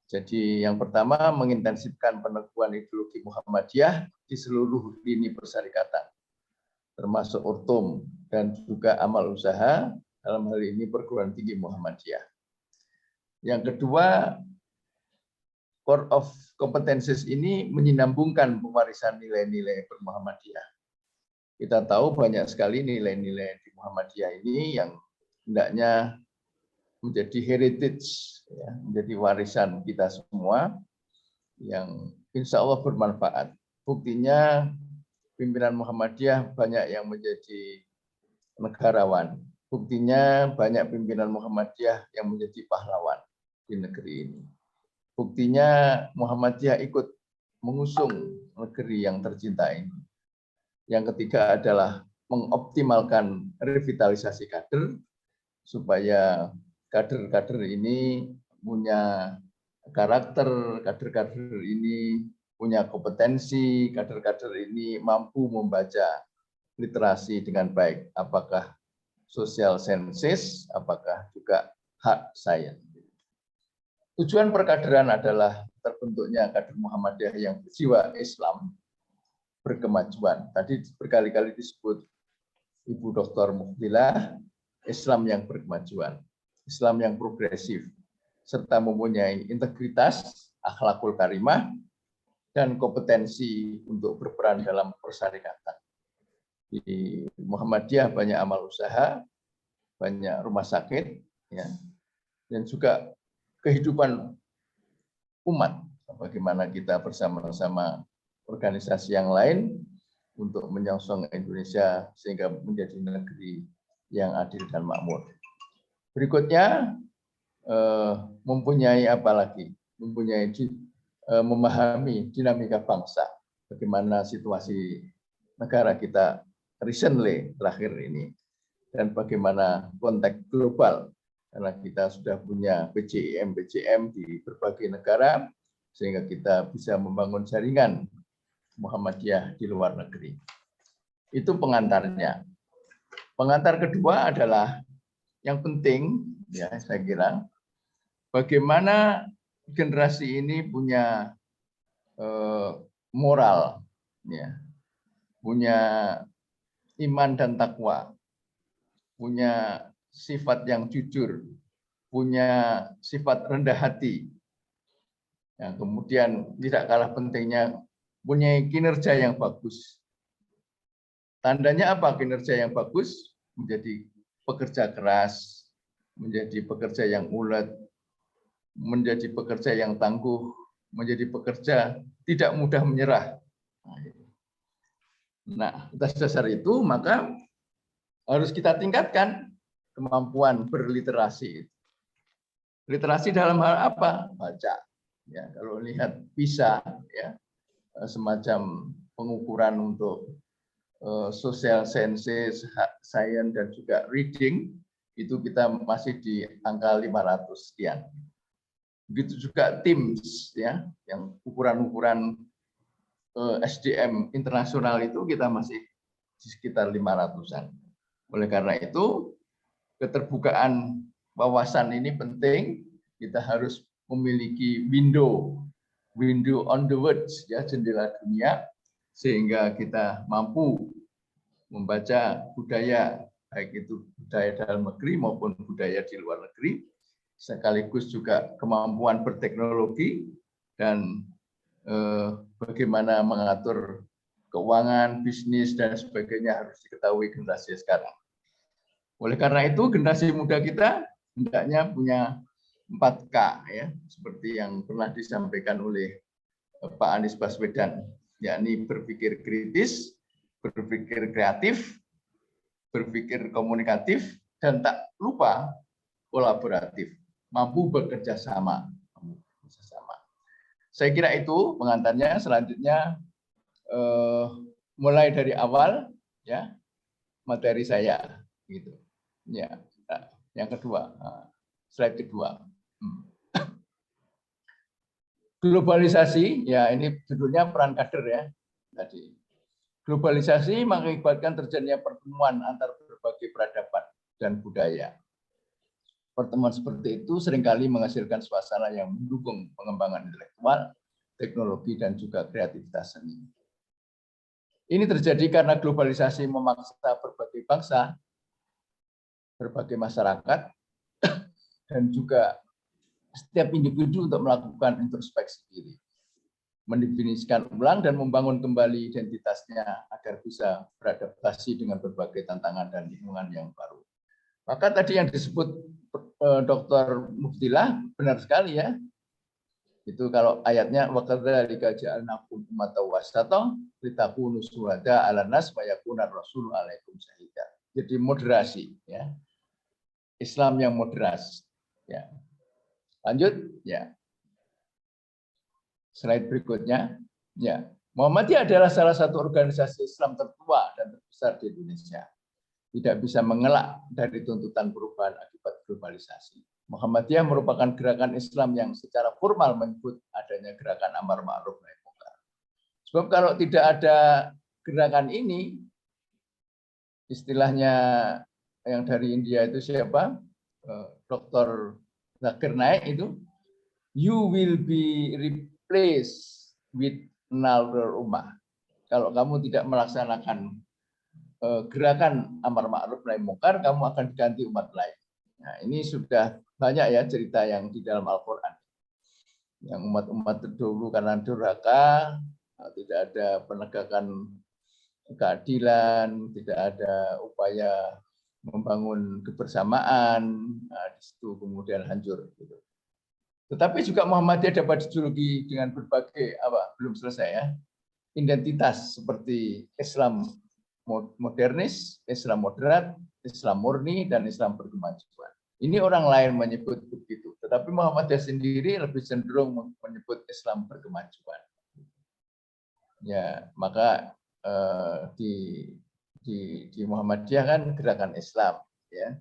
Jadi yang pertama mengintensifkan peneguhan ideologi Muhammadiyah di seluruh lini persyarikatan, termasuk urtum dan juga amal usaha, dalam hal ini perguruan tinggi Muhammadiyah. Yang kedua, core of competencies ini menyambungkan pewarisan nilai-nilai bermuhammadiyah. Kita tahu banyak sekali nilai-nilai di Muhammadiyah ini yang hendaknya menjadi heritage, ya, menjadi warisan kita semua yang insya Allah bermanfaat. Buktinya pimpinan Muhammadiyah banyak yang menjadi negarawan. Buktinya banyak pimpinan Muhammadiyah yang menjadi pahlawan di negeri ini. Buktinya Muhammadiyah ikut mengusung negeri yang tercinta ini. Yang ketiga adalah mengoptimalkan revitalisasi kader supaya kader-kader ini punya karakter, kader-kader ini punya kompetensi, kader-kader ini mampu membaca literasi dengan baik, apakah social sciences, apakah juga hard science. Tujuan perkaderan adalah terbentuknya kader Muhammadiyah yang berjiwa Islam, berkemajuan. Tadi berkali-kali disebut Ibu Dr. Mukhtilah, Islam yang berkemajuan, Islam yang progresif, serta mempunyai integritas, akhlakul karimah, dan kompetensi untuk berperan dalam persyarikatan. Di Muhammadiyah banyak amal usaha, banyak rumah sakit, ya, dan juga kehidupan umat. Bagaimana kita bersama-sama organisasi yang lain untuk menyongsong Indonesia sehingga menjadi negeri yang adil dan makmur. Berikutnya, mempunyai apa lagi? Mempunyai memahami dinamika bangsa, bagaimana situasi negara kita recently terakhir ini, dan bagaimana konteks global, karena kita sudah punya PJM di berbagai negara, sehingga kita bisa membangun jaringan Muhammadiyah di luar negeri. Itu pengantarnya. Pengantar kedua adalah yang penting, ya saya kira, bagaimana generasi ini punya moral, ya, punya iman dan takwa, punya sifat yang jujur, punya sifat rendah hati, ya, kemudian tidak kalah pentingnya punya kinerja yang bagus. Tandanya apa kinerja yang bagus? Menjadi pekerja keras, menjadi pekerja yang ulet, menjadi pekerja yang tangguh, menjadi pekerja tidak mudah menyerah. Nah, atas dasar itu maka harus kita tingkatkan kemampuan berliterasi. Literasi dalam hal apa? Baca. Ya, kalau lihat PISA, ya, semacam pengukuran untuk social sciences, science, dan juga reading, itu kita masih di angka 500 sekian. Begitu juga TIMSS, ya, yang ukuran-ukuran SDM internasional itu kita masih di sekitar 500-an. Oleh karena itu, keterbukaan wawasan ini penting. Kita harus memiliki window on the world, ya, jendela dunia, sehingga kita mampu membaca budaya, baik itu budaya dalam negeri maupun budaya di luar negeri, sekaligus juga kemampuan berteknologi dan bagaimana mengatur keuangan, bisnis, dan sebagainya harus diketahui generasi sekarang. Oleh karena itu, generasi muda kita hendaknya punya 4K, ya, seperti yang pernah disampaikan oleh Pak Anies Baswedan, yakni berpikir kritis, berpikir kreatif, berpikir komunikatif, dan tak lupa kolaboratif, mampu bekerja sama. Saya kira itu pengantarnya. Selanjutnya mulai dari awal, ya, materi saya, gitu. Ya, yang kedua, slide kedua. Globalisasi, ya ini judulnya peran kader, ya. Tadi globalisasi mengakibatkan terjadinya pertemuan antar berbagai peradaban dan budaya. Pertemuan seperti itu seringkali menghasilkan suasana yang mendukung pengembangan intelektual, teknologi, dan juga kreativitas seni. Ini terjadi karena globalisasi memaksa berbagai bangsa, berbagai masyarakat, dan juga setiap individu untuk melakukan introspeksi diri, mendefinisikan ulang dan membangun kembali identitasnya agar bisa beradaptasi dengan berbagai tantangan dan lingkungan yang baru. Maka tadi yang disebut Dr. Muftilah benar sekali, ya. Itu kalau ayatnya waqadzalika ja'alnakum ummatan wasatan litakunu syuhada 'alan nas wa yakuna rasulu 'alaikum syahida. Jadi moderasi, ya. Islam yang moderasi, ya. Lanjut, ya. Slide berikutnya, ya. Muhammadiyah adalah salah satu organisasi Islam tertua dan terbesar di Indonesia. Tidak bisa mengelak dari tuntutan perubahan akibat globalisasi. Muhammadiyah merupakan gerakan Islam yang secara formal menyebut adanya gerakan amar ma'ruf nahi munkar. Sebab kalau tidak ada gerakan ini, istilahnya yang dari India itu siapa? Dr. Zakir Naik itu, you will be replaced with another ummah. Kalau kamu tidak melaksanakan gerakan amar ma'ruf nahi munkar, kamu akan diganti umat lain. Nah, ini sudah banyak, ya, cerita yang di dalam Al-Quran. Yang umat-umat terdahulu karena durhaka, tidak ada penegakan keadilan, tidak ada upaya membangun kebersamaan, nah, di situ kemudian hancur. Gitu. Tetapi juga Muhammadiyah dapat dijuluki dengan berbagai belum selesai, ya, identitas seperti Islam modernis, Islam moderat, Islam murni, dan Islam berkemajuan. Ini orang lain menyebut begitu, tetapi Muhammadiyah sendiri lebih cenderung menyebut Islam berkemajuan. Ya, maka di di Muhammadiyah kan gerakan Islam, ya.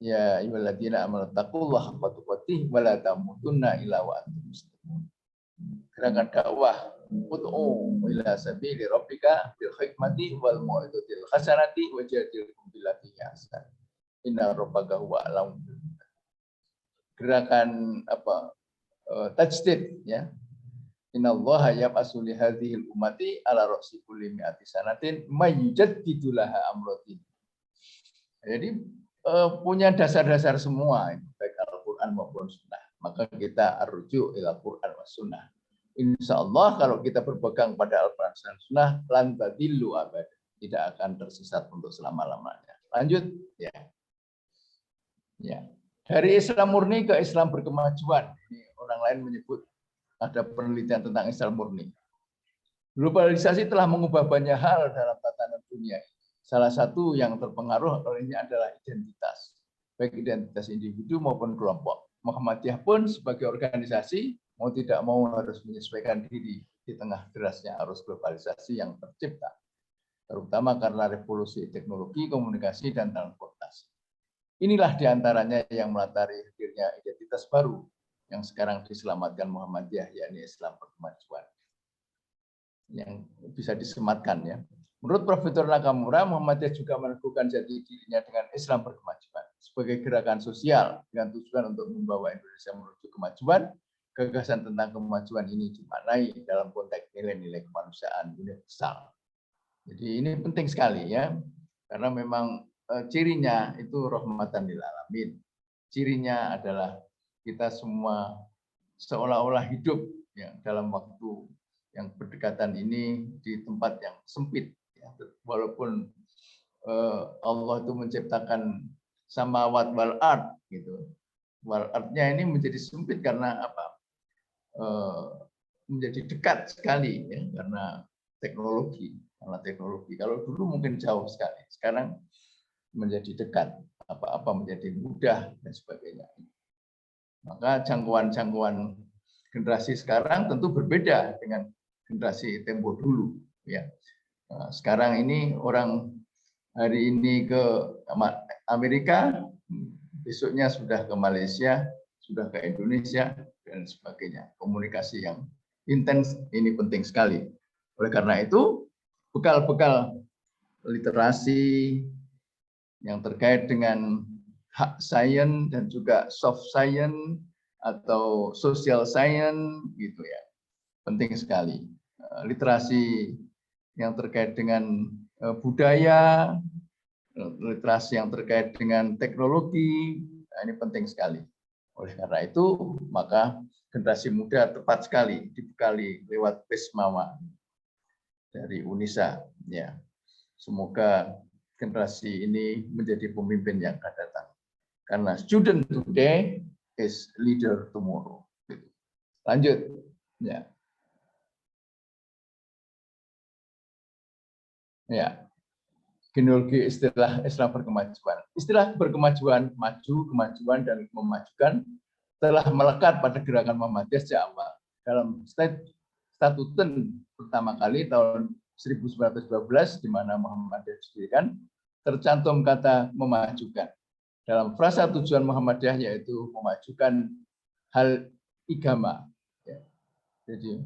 Ya ayyuhalladzina amanu taqullaha haqqa tuqatih wa la tamutunna illa wa antum muslimun. Gerakan dakwah ud'u ila sabili rabbika bil hikmati wal mau'izatil hasanati wajadilhum billati ahsan. Inna rabbaka huwa alam. Gerakan tajdid, ya. Innallaha yab'atsu li hadhil ummati ala ra'si kulli mi'ati sanatin may yujaddidu laha amratin. Jadi punya dasar-dasar semua, baik Al-Quran maupun Sunnah. Maka kita arju ila Quran wa Sunnah. Insya Allah kalau kita berpegang pada Al-Quran dan Sunnah, lan tadillu abad, tidak akan tersesat untuk selama-lamanya. Lanjut, ya. Ya. Dari Islam murni ke Islam berkemajuan. Ini orang lain menyebut ada penelitian tentang Islam murni. Globalisasi telah mengubah banyak hal dalam tatanan dunia. Salah satu yang terpengaruh olehnya adalah identitas, baik identitas individu maupun kelompok. Muhammadiyah pun sebagai organisasi mau tidak mau harus menyesuaikan diri di tengah derasnya arus globalisasi yang tercipta, terutama karena revolusi teknologi, komunikasi, dan transportasi. Inilah diantaranya yang melatari hadirnya identitas baru yang sekarang diselamatkan Muhammadiyah, yakni Islam berkemajuan, yang bisa disematkan, ya. Menurut Profesor Nakamura, Muhammadiyah juga meneguhkan jati dirinya dengan Islam berkemajuan sebagai gerakan sosial dengan tujuan untuk membawa Indonesia menuju kemajuan. Gagasan tentang kemajuan ini dimaknai dalam konteks nilai-nilai kemanusiaan universal. Jadi ini penting sekali, ya, karena memang cirinya itu rahmatan lil alamin. Cirinya adalah kita semua seolah-olah hidup, ya, dalam waktu yang berdekatan ini di tempat yang sempit. Walaupun Allah itu menciptakan samawat wal ard, gitu. Wal ardnya ini menjadi sempit karena apa? Menjadi dekat sekali, ya, karena teknologi. Kalau dulu mungkin jauh sekali, sekarang menjadi dekat. Apa-apa menjadi mudah dan sebagainya. Maka jangkauan generasi sekarang tentu berbeda dengan generasi tempo dulu, ya. Sekarang ini orang hari ini ke Amerika, besoknya sudah ke Malaysia, sudah ke Indonesia, dan sebagainya. Komunikasi yang intens ini penting sekali. Oleh karena itu, bekal-bekal literasi yang terkait dengan hard science dan juga soft science atau social science, gitu, ya, penting sekali. Literasi yang terkait dengan budaya, literasi yang terkait dengan teknologi, nah ini penting sekali. Oleh karena itu, maka generasi muda tepat sekali dibekali lewat Pesmawa dari UNISA, ya. Semoga generasi ini menjadi pemimpin yang akan datang. Karena student today is leader tomorrow. Lanjut, ya. Ya, genealogi istilah Islam berkemajuan. Istilah berkemajuan, maju, kemajuan, dan memajukan telah melekat pada gerakan Muhammadiyah sejak awal. Dalam statuten pertama kali tahun 1912, di mana Muhammadiyah didirikan, tercantum kata memajukan. Dalam frasa tujuan Muhammadiyah yaitu memajukan hal agama, ya. Jadi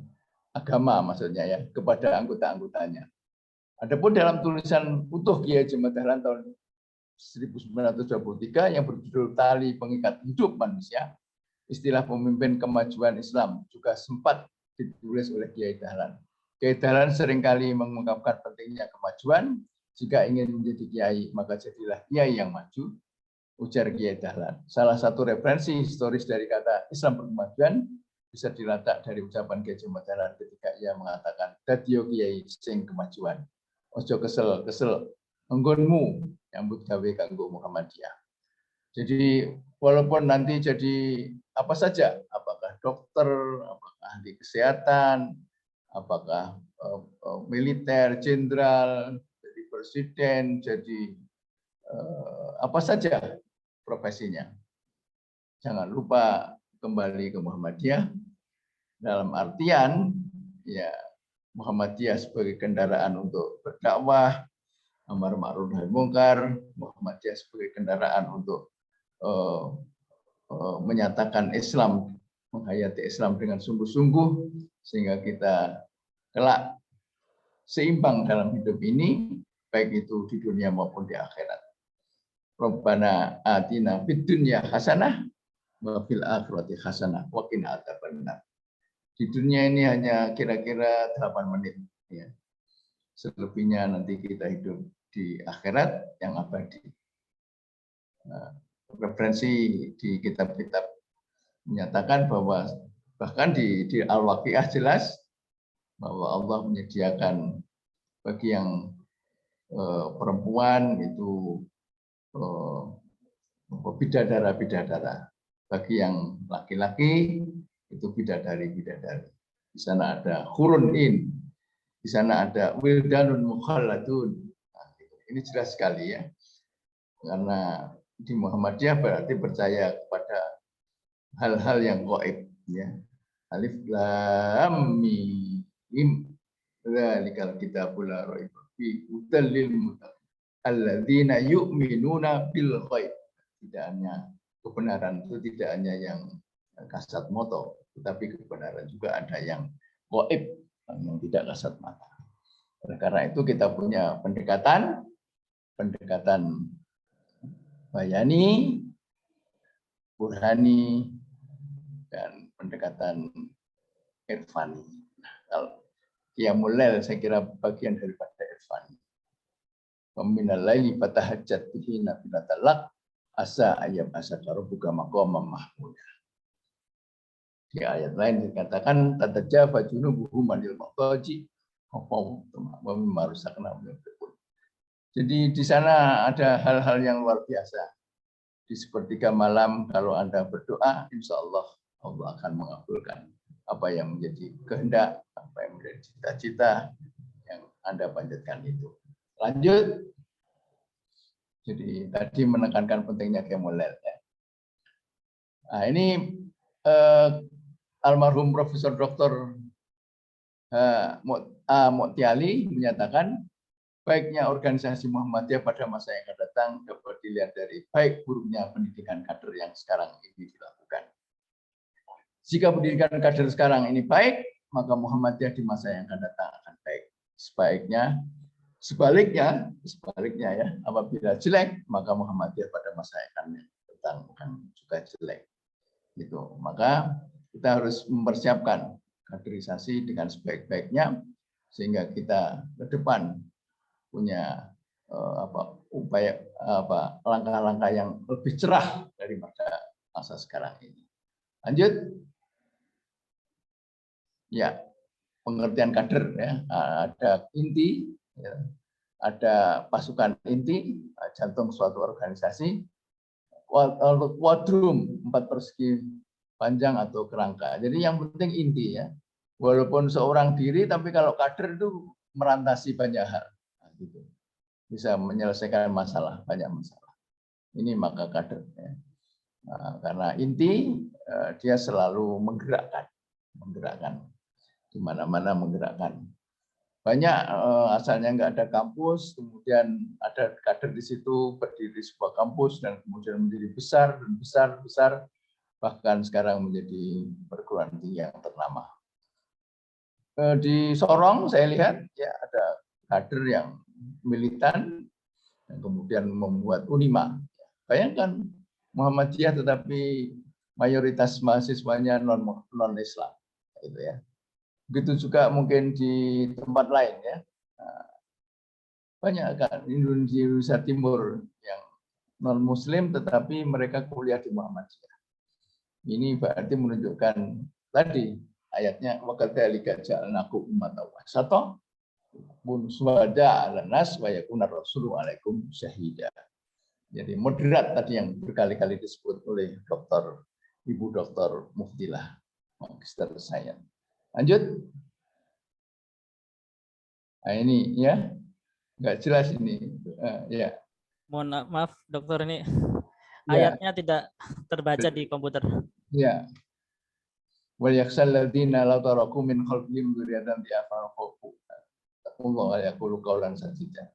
agama maksudnya, ya, kepada anggota-anggotanya. Adapun dalam tulisan utuh Kiai Haji Ahmad Dahlan tahun 1923 yang berjudul Tali Pengikat Hidup Manusia, istilah pemimpin kemajuan Islam juga sempat ditulis oleh Kiai Dahlan. Kiai Dahlan seringkali mengungkapkan pentingnya kemajuan. Jika ingin menjadi kiai, maka jadilah kiai yang maju, ujar Kiai Dahlan. Salah satu referensi historis dari kata Islam berkemajuan bisa dilatak dari ucapan Kiai Haji Ahmad Dahlan ketika ia mengatakan, "Dadiyo kiai sing kemajuan. Ojo kesel-kesel, enggonmu nyambut gawe kanggo Muhammadiyah." Jadi walaupun nanti jadi apa saja, apakah dokter, apakah ahli kesehatan, apakah militer, jenderal, jadi presiden, jadi apa saja profesinya, jangan lupa kembali ke Muhammadiyah dalam artian, ya, Muhammadiyah sebagai kendaraan untuk berdakwah, amar ma'ruf nahi munkar, Muhammadiyah sebagai kendaraan untuk menyatakan Islam, menghayati Islam dengan sungguh-sungguh, sehingga kita kelak seimbang dalam hidup ini, baik itu di dunia maupun di akhirat. Rabbana atina fid dunya hasanah wa fil akhirati hasanah wa qina adzabannar. Di dunia ini hanya kira-kira 8 menit ya. Selebihnya nanti kita hidup di akhirat yang abadi. Referensi di kitab-kitab menyatakan bahwa bahkan di Al-Waqiah jelas bahwa Allah menyediakan bagi yang perempuan itu bidadara, bagi yang laki-laki itu bidadari. Di sana ada hurun in, di sana ada wildanun mukhalladun. Nah, ini jelas sekali ya, karena di Muhammadiyah berarti percaya kepada hal-hal yang gaib ya. Alif lam mim dzalikal kitabul la raiba fihi hudal lil muttaqin alladzina yu'minuna bil ghaib. Tidak hanya kebenaran itu tidak hanya yang kasat moto, tetapi kebenaran juga ada yang gaib, yang tidak kasat mata. Oleh karena itu kita punya pendekatan bayani, burhani, dan pendekatan irfani. Kalau qiyamul lail saya kira bagian daripada irfani. Waminal laili fatahajjat bihi nafilatal lak asa ayyam asaka rabbuka maqaman mahmuda. Di ayat lain dikatakan tatajafa junubuhum anil madaji wa mimma rusakna. Jadi di sana ada hal-hal yang luar biasa. Di sepertiga malam kalau Anda berdoa, insya Allah Allah akan mengabulkan apa yang menjadi kehendak, apa yang menjadi cita-cita yang Anda panjatkan itu. Lanjut. Jadi tadi menekankan pentingnya qiyamul lail ya. Nah, ini almarhum Profesor Dr. Mu'tiali menyatakan baiknya organisasi Muhammadiyah pada masa yang akan datang dapat dilihat dari baik buruknya pendidikan kader yang sekarang ini dilakukan. Jika pendidikan kader sekarang ini baik, maka Muhammadiyah di masa yang akan datang akan baik. Sebaliknya ya, apabila jelek, maka Muhammadiyah pada masa yang akan datang akan juga jelek. Gitu. Maka kita harus mempersiapkan kaderisasi dengan sebaik-baiknya sehingga kita ke depan punya langkah-langkah yang lebih cerah daripada masa sekarang ini. Lanjut. Ya, pengertian kader ya, ada inti, ya, ada pasukan inti, jantung suatu organisasi, wadrum 4 persegi panjang atau kerangka. Jadi yang penting inti ya. Walaupun seorang diri, tapi kalau kader itu merantasi banyak hal. Gitu. Bisa menyelesaikan banyak masalah. Ini maka kader. Ya. Nah, karena inti dia selalu menggerakkan, di mana-mana menggerakkan. Banyak asalnya nggak ada kampus, kemudian ada kader di situ berdiri sebuah kampus dan kemudian menjadi besar, bahkan sekarang menjadi perguruan tinggi yang ternama. Di Sorong saya lihat ya ada kader yang militan yang kemudian membuat Unima. Bayangkan Muhammadiyah tetapi mayoritas mahasiswanya non-Islam, gitu ya. Begitu juga mungkin di tempat lain ya. Banyak kan di Indonesia Timur yang non-Muslim tetapi mereka kuliah di Muhammadiyah. Ini berarti menunjukkan tadi ayatnya wakadzalika ja'alnakum ummatan wasata suhada 'alan nas wa yakuna rasulu 'alaikum syahida. Jadi moderat tadi yang berkali-kali disebut oleh Ibu Dr. Muftilah, Magister Sains. Lanjut. Nah ini ya, nggak jelas ini. Ya. Mohon maaf dokter, ini ayatnya tidak terbaca di komputer. Ya. Wal yakhshal ladzina law taraku min khalfihim dzurriyyatan dha'afan khafu taqullaha wa yaqulu qawlan sadida.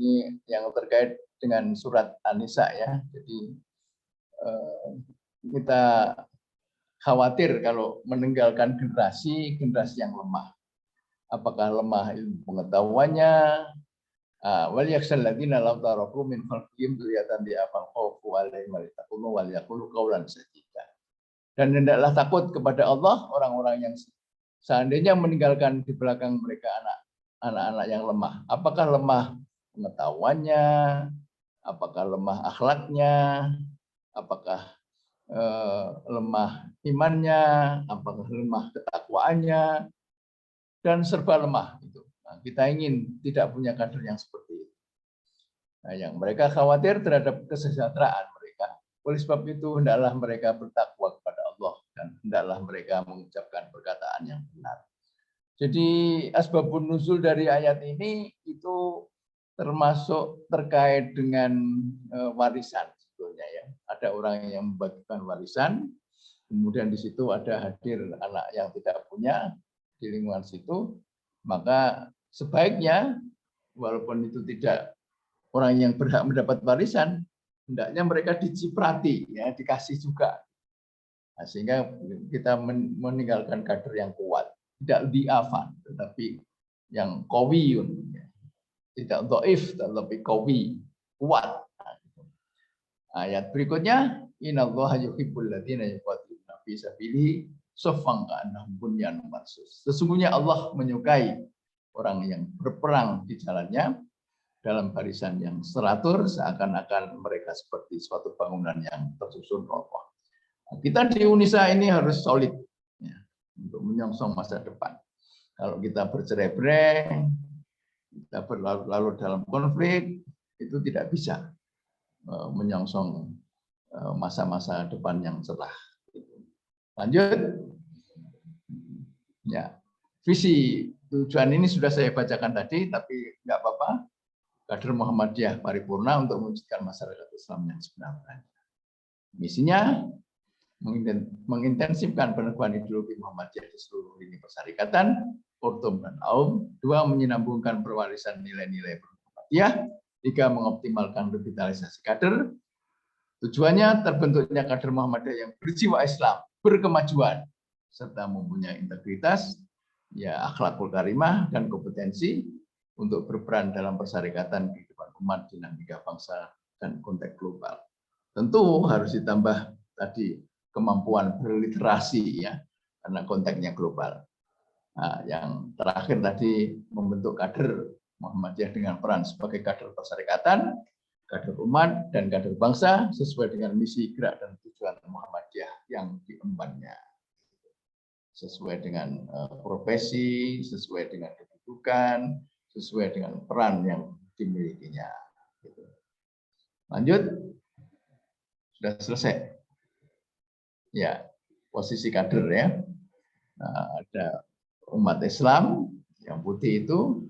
Ini yang terkait dengan surat An-Nisa ya. Jadi kita khawatir kalau meninggalkan generasi yang lemah. Apakah lemah ilmu pengetahuannya? Wal yakhshal ladzina law taraku min khalfihim dzurriyyatan dha'afan khaufu 'alaihim wa litakunu wal yaqulu qawlan sadida. Dan hendaklah takut kepada Allah orang-orang yang seandainya meninggalkan di belakang mereka anak-anak yang lemah. Apakah lemah pengetahuannya? Apakah lemah akhlaknya? Apakah lemah imannya? Apakah lemah ketakwaannya? Dan serba lemah itu. Nah, kita ingin tidak punya kader yang seperti itu. Nah, yang mereka khawatir terhadap kesejahteraan mereka. Oleh sebab itu hendaklah mereka bertakwa kepada Allah dan hendaklah mereka mengucapkan perkataan yang benar. Jadi asbabun nuzul dari ayat ini itu termasuk terkait dengan warisan sebetulnya ya. Ada orang yang membagikan warisan, kemudian di situ ada hadir anak yang tidak punya di lingkungan situ, maka sebaiknya walaupun itu tidak orang yang berhak mendapat warisan, hendaknya mereka diciprati ya, dikasih juga. Nah, sehingga kita meninggalkan kader yang kuat, tidak diafan tetapi yang qawiyun ya. Tidak dhaif tetapi qawi, kuat. Ayat berikutnya, innallaha yuhibbul ladzina yuqatiluna fi sabilihi shaffan ka'annahum bunyanun marsus. Sesungguhnya Allah menyukai orang yang berperang di jalannya dalam barisan yang teratur seakan-akan mereka seperti suatu bangunan yang tersusun kokoh. Kita di Unisa ini harus solid ya, untuk menyongsong masa depan. Kalau kita bercerai-berai, kita berlarut-larut dalam konflik, itu tidak bisa menyongsong masa-masa depan yang cerah. Lanjut. Ya, visi tujuan ini sudah saya bacakan tadi, tapi nggak apa-apa. Kader Muhammadiyah paripurna untuk mewujudkan masyarakat Islam yang sebenarnya. Misinya mengintensifkan peneguhan ideologi Muhammadiyah di seluruh lini persyarikatan, Urtum dan Aum. 2, menyambungkan pewarisan nilai-nilai Muhammadiyah. 3, mengoptimalkan revitalisasi kader. Tujuannya terbentuknya kader Muhammadiyah yang berjiwa Islam, berkemajuan, serta mempunyai integritas, ya akhlakul karimah dan kompetensi untuk berperan dalam persyarikatan kehidupan umat, dinamika bangsa dan konteks global. Tentu harus ditambah tadi kemampuan berliterasi ya, karena konteksnya global. Nah, yang terakhir tadi membentuk kader Muhammadiyah dengan peran sebagai kader persyarikatan, kader umat dan kader bangsa sesuai dengan misi, gerak dan tujuan Muhammadiyah yang diembannya. Sesuai dengan profesi, sesuai dengan kedudukan, sesuai dengan peran yang dimilikinya. Lanjut, sudah selesai. Ya, posisi kader ya. Nah, ada umat Islam yang putih itu,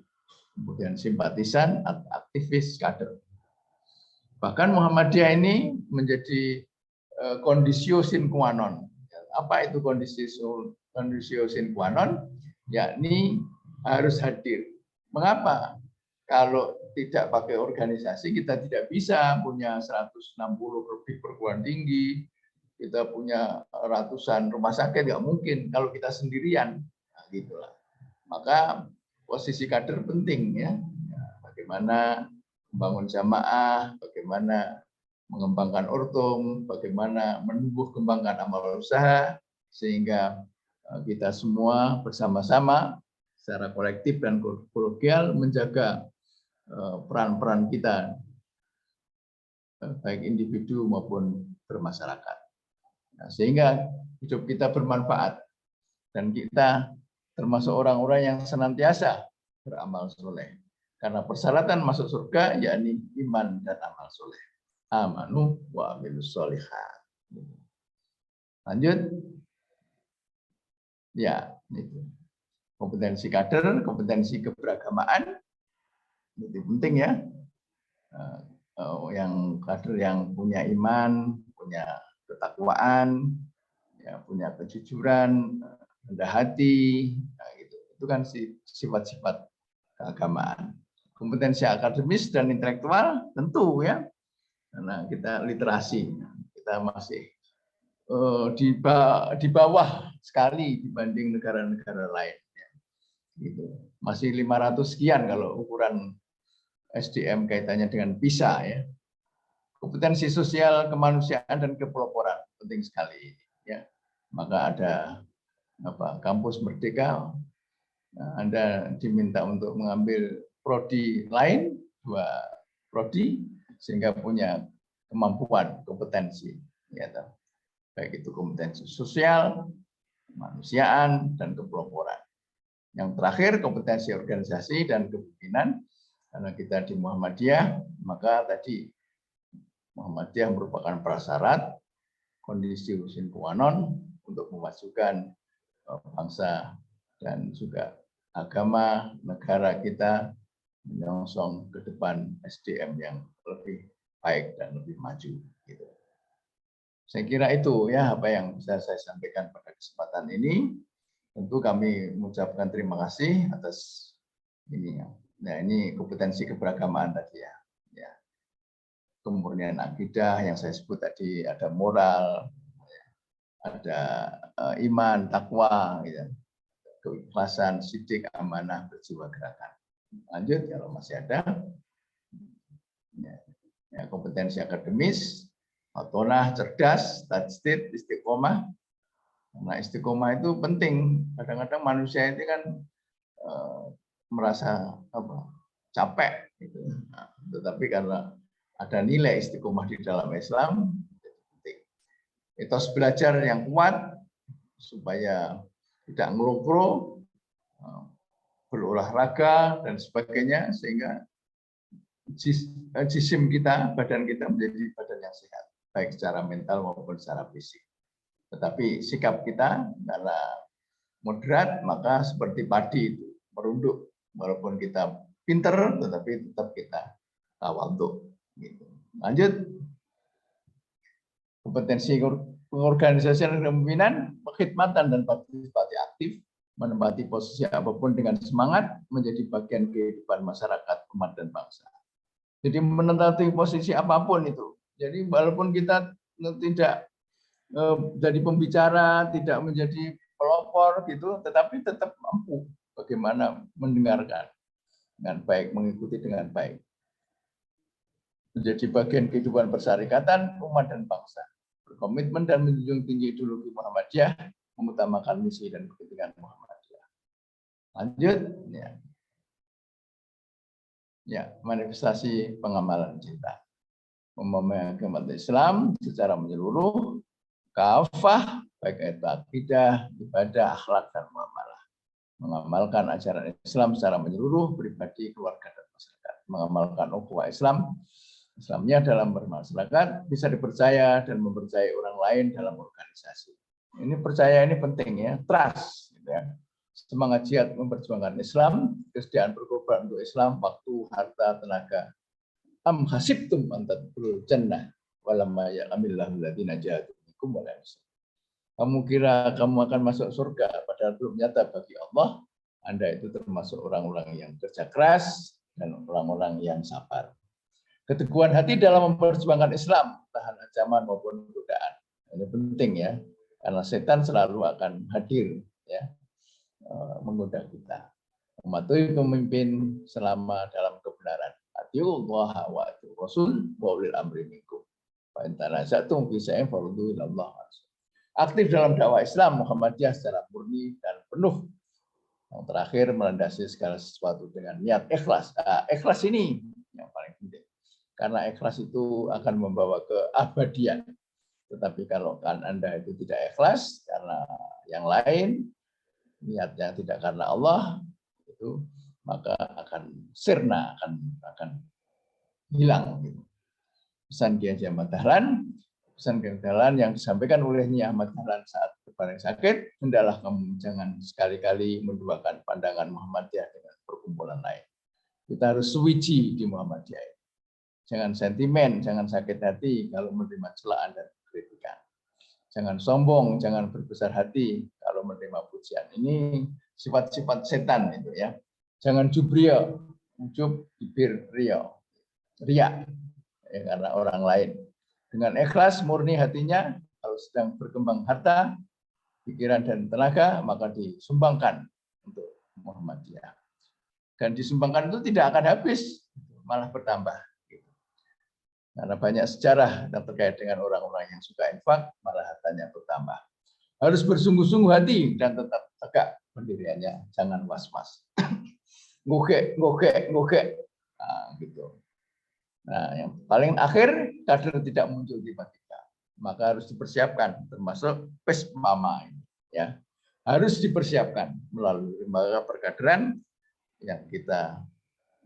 kemudian simpatisan, aktivis, kader. Bahkan Muhammadiyah ini menjadi kondisio sine qua non. Apa itu kondisio sine qua non? Yakni harus hadir. Mengapa? Kalau tidak pakai organisasi, kita tidak bisa punya 160 lebih perguruan tinggi, kita punya ratusan rumah sakit, nggak mungkin kalau kita sendirian. Nah, gitulah. Maka posisi kader penting ya. Bagaimana membangun jamaah, bagaimana mengembangkan urtum, bagaimana menumbuh kembangkan amal usaha, sehingga kita semua bersama-sama secara kolektif dan kolegial menjaga peran-peran kita, baik individu maupun bermasyarakat. Nah, sehingga hidup kita bermanfaat dan kita termasuk orang-orang yang senantiasa beramal soleh. Karena persyaratan masuk surga yakni iman dan amal soleh. Amanu wa amilus sholihat. Lanjut. Ya, itu. Kompetensi kader, kompetensi keberagamaan. Itu penting ya. Yang kader yang punya iman, punya ketakwaan, ya, punya kejujuran, rendah hati, nah, gitu. Itu kan sifat-sifat keagamaan. Kompetensi akademis dan intelektual tentu ya, karena kita literasi, kita masih di bawah sekali dibanding negara-negara lain. Gitu. Masih 500 sekian kalau ukuran SDM kaitannya dengan PISA ya. Kompetensi sosial, kemanusiaan dan kepeloporan penting sekali ya. Maka ada kampus merdeka. Nah, Anda diminta untuk mengambil prodi lain, 2 prodi sehingga punya kemampuan, kompetensi ya. Baik itu kompetensi sosial, kemanusiaan dan kepeloporan. Yang terakhir kompetensi organisasi dan kepemimpinan. Karena kita di Muhammadiyah, maka tadi Muhammadiyah merupakan prasyarat kondisi sine qua non untuk memajukan bangsa dan juga agama negara kita menyongsong ke depan SDM yang lebih baik dan lebih maju. Gitu. Saya kira itu ya apa yang bisa saya sampaikan pada kesempatan ini. Tentu kami mengucapkan terima kasih atas ini. Nah ini kompetensi keberagamaan tadi ya. Kemurnian akidah yang saya sebut tadi, ada moral, ada iman, takwa, ya. Keikhlasan, sidik, amanah, berjiwa gerakan. Lanjut kalau masih ada. Ya, kompetensi akademis, matonah, cerdas, tajdid, istiqomah. Nah istiqomah itu penting. Kadang-kadang manusia itu kan merasa capek, gitu. Nah, tetapi karena ada nilai istiqomah di dalam Islam, etos belajar yang kuat supaya tidak ngelukro, berolahraga dan sebagainya sehingga jisim kita, badan kita menjadi badan yang sehat, baik secara mental maupun secara fisik. Tetapi sikap kita karena moderat maka seperti padi itu merunduk, walaupun kita pinter tetapi tetap kita tawadhu. Gitu. Lanjut, kompetensi pengorganisasian dan kepemimpinan, pengkhidmatan dan partisipasi aktif, menempati posisi apapun dengan semangat, menjadi bagian kehidupan masyarakat, umat dan bangsa. Jadi menempati posisi apapun itu. Jadi walaupun kita tidak jadi pembicara, tidak menjadi pelopor gitu, tetapi tetap mampu bagaimana mendengarkan dengan baik, mengikuti dengan baik. Menjadi bagian kehidupan persyarikatan umat dan bangsa, berkomitmen dan menjunjung tinggi ideologi Muhammadiyah, mengutamakan misi dan kepentingan Muhammadiyah. Lanjut, ya manifestasi pengamalan cinta, memahami agama Islam secara menyeluruh, kafah, baik itu akidah, ibadah, akhlak dan muamalah, mengamalkan ajaran Islam secara menyeluruh, pribadi, keluarga dan masyarakat, mengamalkan ukhuwah Islamnya dalam bermasyarakat, bisa dipercaya dan mempercayai orang lain dalam organisasi. Ini percaya ini penting ya, trust. Gitu ya. Semangat jihad memperjuangkan Islam, kesediaan berkorban untuk Islam, waktu, harta, tenaga. Am hasibtum an tadkhulul jannah walamma ya'lamillahu alladziina jahadu minkum wa la yahzun. Kamu kira kamu akan masuk surga, padahal belum nyata bagi Allah. Anda itu termasuk orang-orang yang kerja keras dan orang-orang yang sabar. Keteguhan hati dalam memperjuangkan Islam, tahan ancaman maupun godaan. Ini penting ya, karena setan selalu akan hadir ya, menggoda kita. Mematuhi pemimpin selama dalam kebenaran. Atiullah wa atiur Rasul wa ulil amri minkum. Fa in tanaza'tum fi shay'in farudduhu ila Allah. Aktif dalam dakwah Islam Muhammadiyah secara murni dan penuh. Yang terakhir melandasi segala sesuatu dengan niat ikhlas. Ikhlas ini yang paling penting. Karena ikhlas itu akan membawa keabadian. Tetapi kalau kan Anda itu tidak ikhlas karena yang lain, niatnya tidak karena Allah, itu maka akan sirna, akan hilang. Pesan Kiai Ahmad Dahlan, pesan Kiai Dahlan yang disampaikan oleh Nyai Ahmad Dahlan saat berbaring sakit, hendaklah kamu jangan sekali-kali menduakan pandangan Muhammadiyah dengan perkumpulan lain. Kita harus suwiji di Muhammadiyah. Jangan sentimen, jangan sakit hati kalau menerima celaan dan kritikan. Jangan sombong, jangan berbesar hati kalau menerima pujian. Ini sifat-sifat setan itu ya. Jangan jubria, ujub, bibir, ria, ya, karena orang lain. Dengan ikhlas murni hatinya, kalau sedang berkembang harta, pikiran dan tenaga, maka disumbangkan untuk Muhammadiyah. Dan disumbangkan itu tidak akan habis, malah bertambah. Karena banyak sejarah yang terkait dengan orang-orang yang suka infak, malah hartanya bertambah. Harus bersungguh-sungguh hati dan tetap tegak pendiriannya, jangan was-was. Ngokek. Nah, gitu. Nah, yang paling akhir, kader tidak muncul tiba-tiba. Maka harus dipersiapkan, termasuk PESPAMA. Ya. Harus dipersiapkan melalui lembaga perkaderan yang kita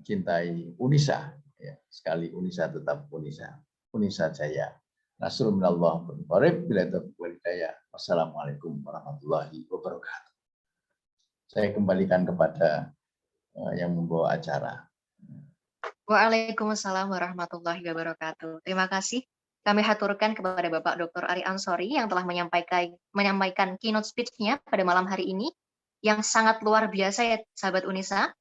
cintai, UNISA. Ya. Sekali UNISA tetap UNISA. UNISA Jaya. Nasrul minallah wa qarib bila taufiq wal hidayah. Wassalamualaikum warahmatullahi wabarakatuh. Saya kembalikan kepada yang membawa acara. Waalaikumsalam warahmatullahi wabarakatuh. Terima kasih. Kami haturkan kepada Bapak Dr. Ari Ansori yang telah menyampaikan keynote speech-nya pada malam hari ini yang sangat luar biasa ya sahabat UNISA.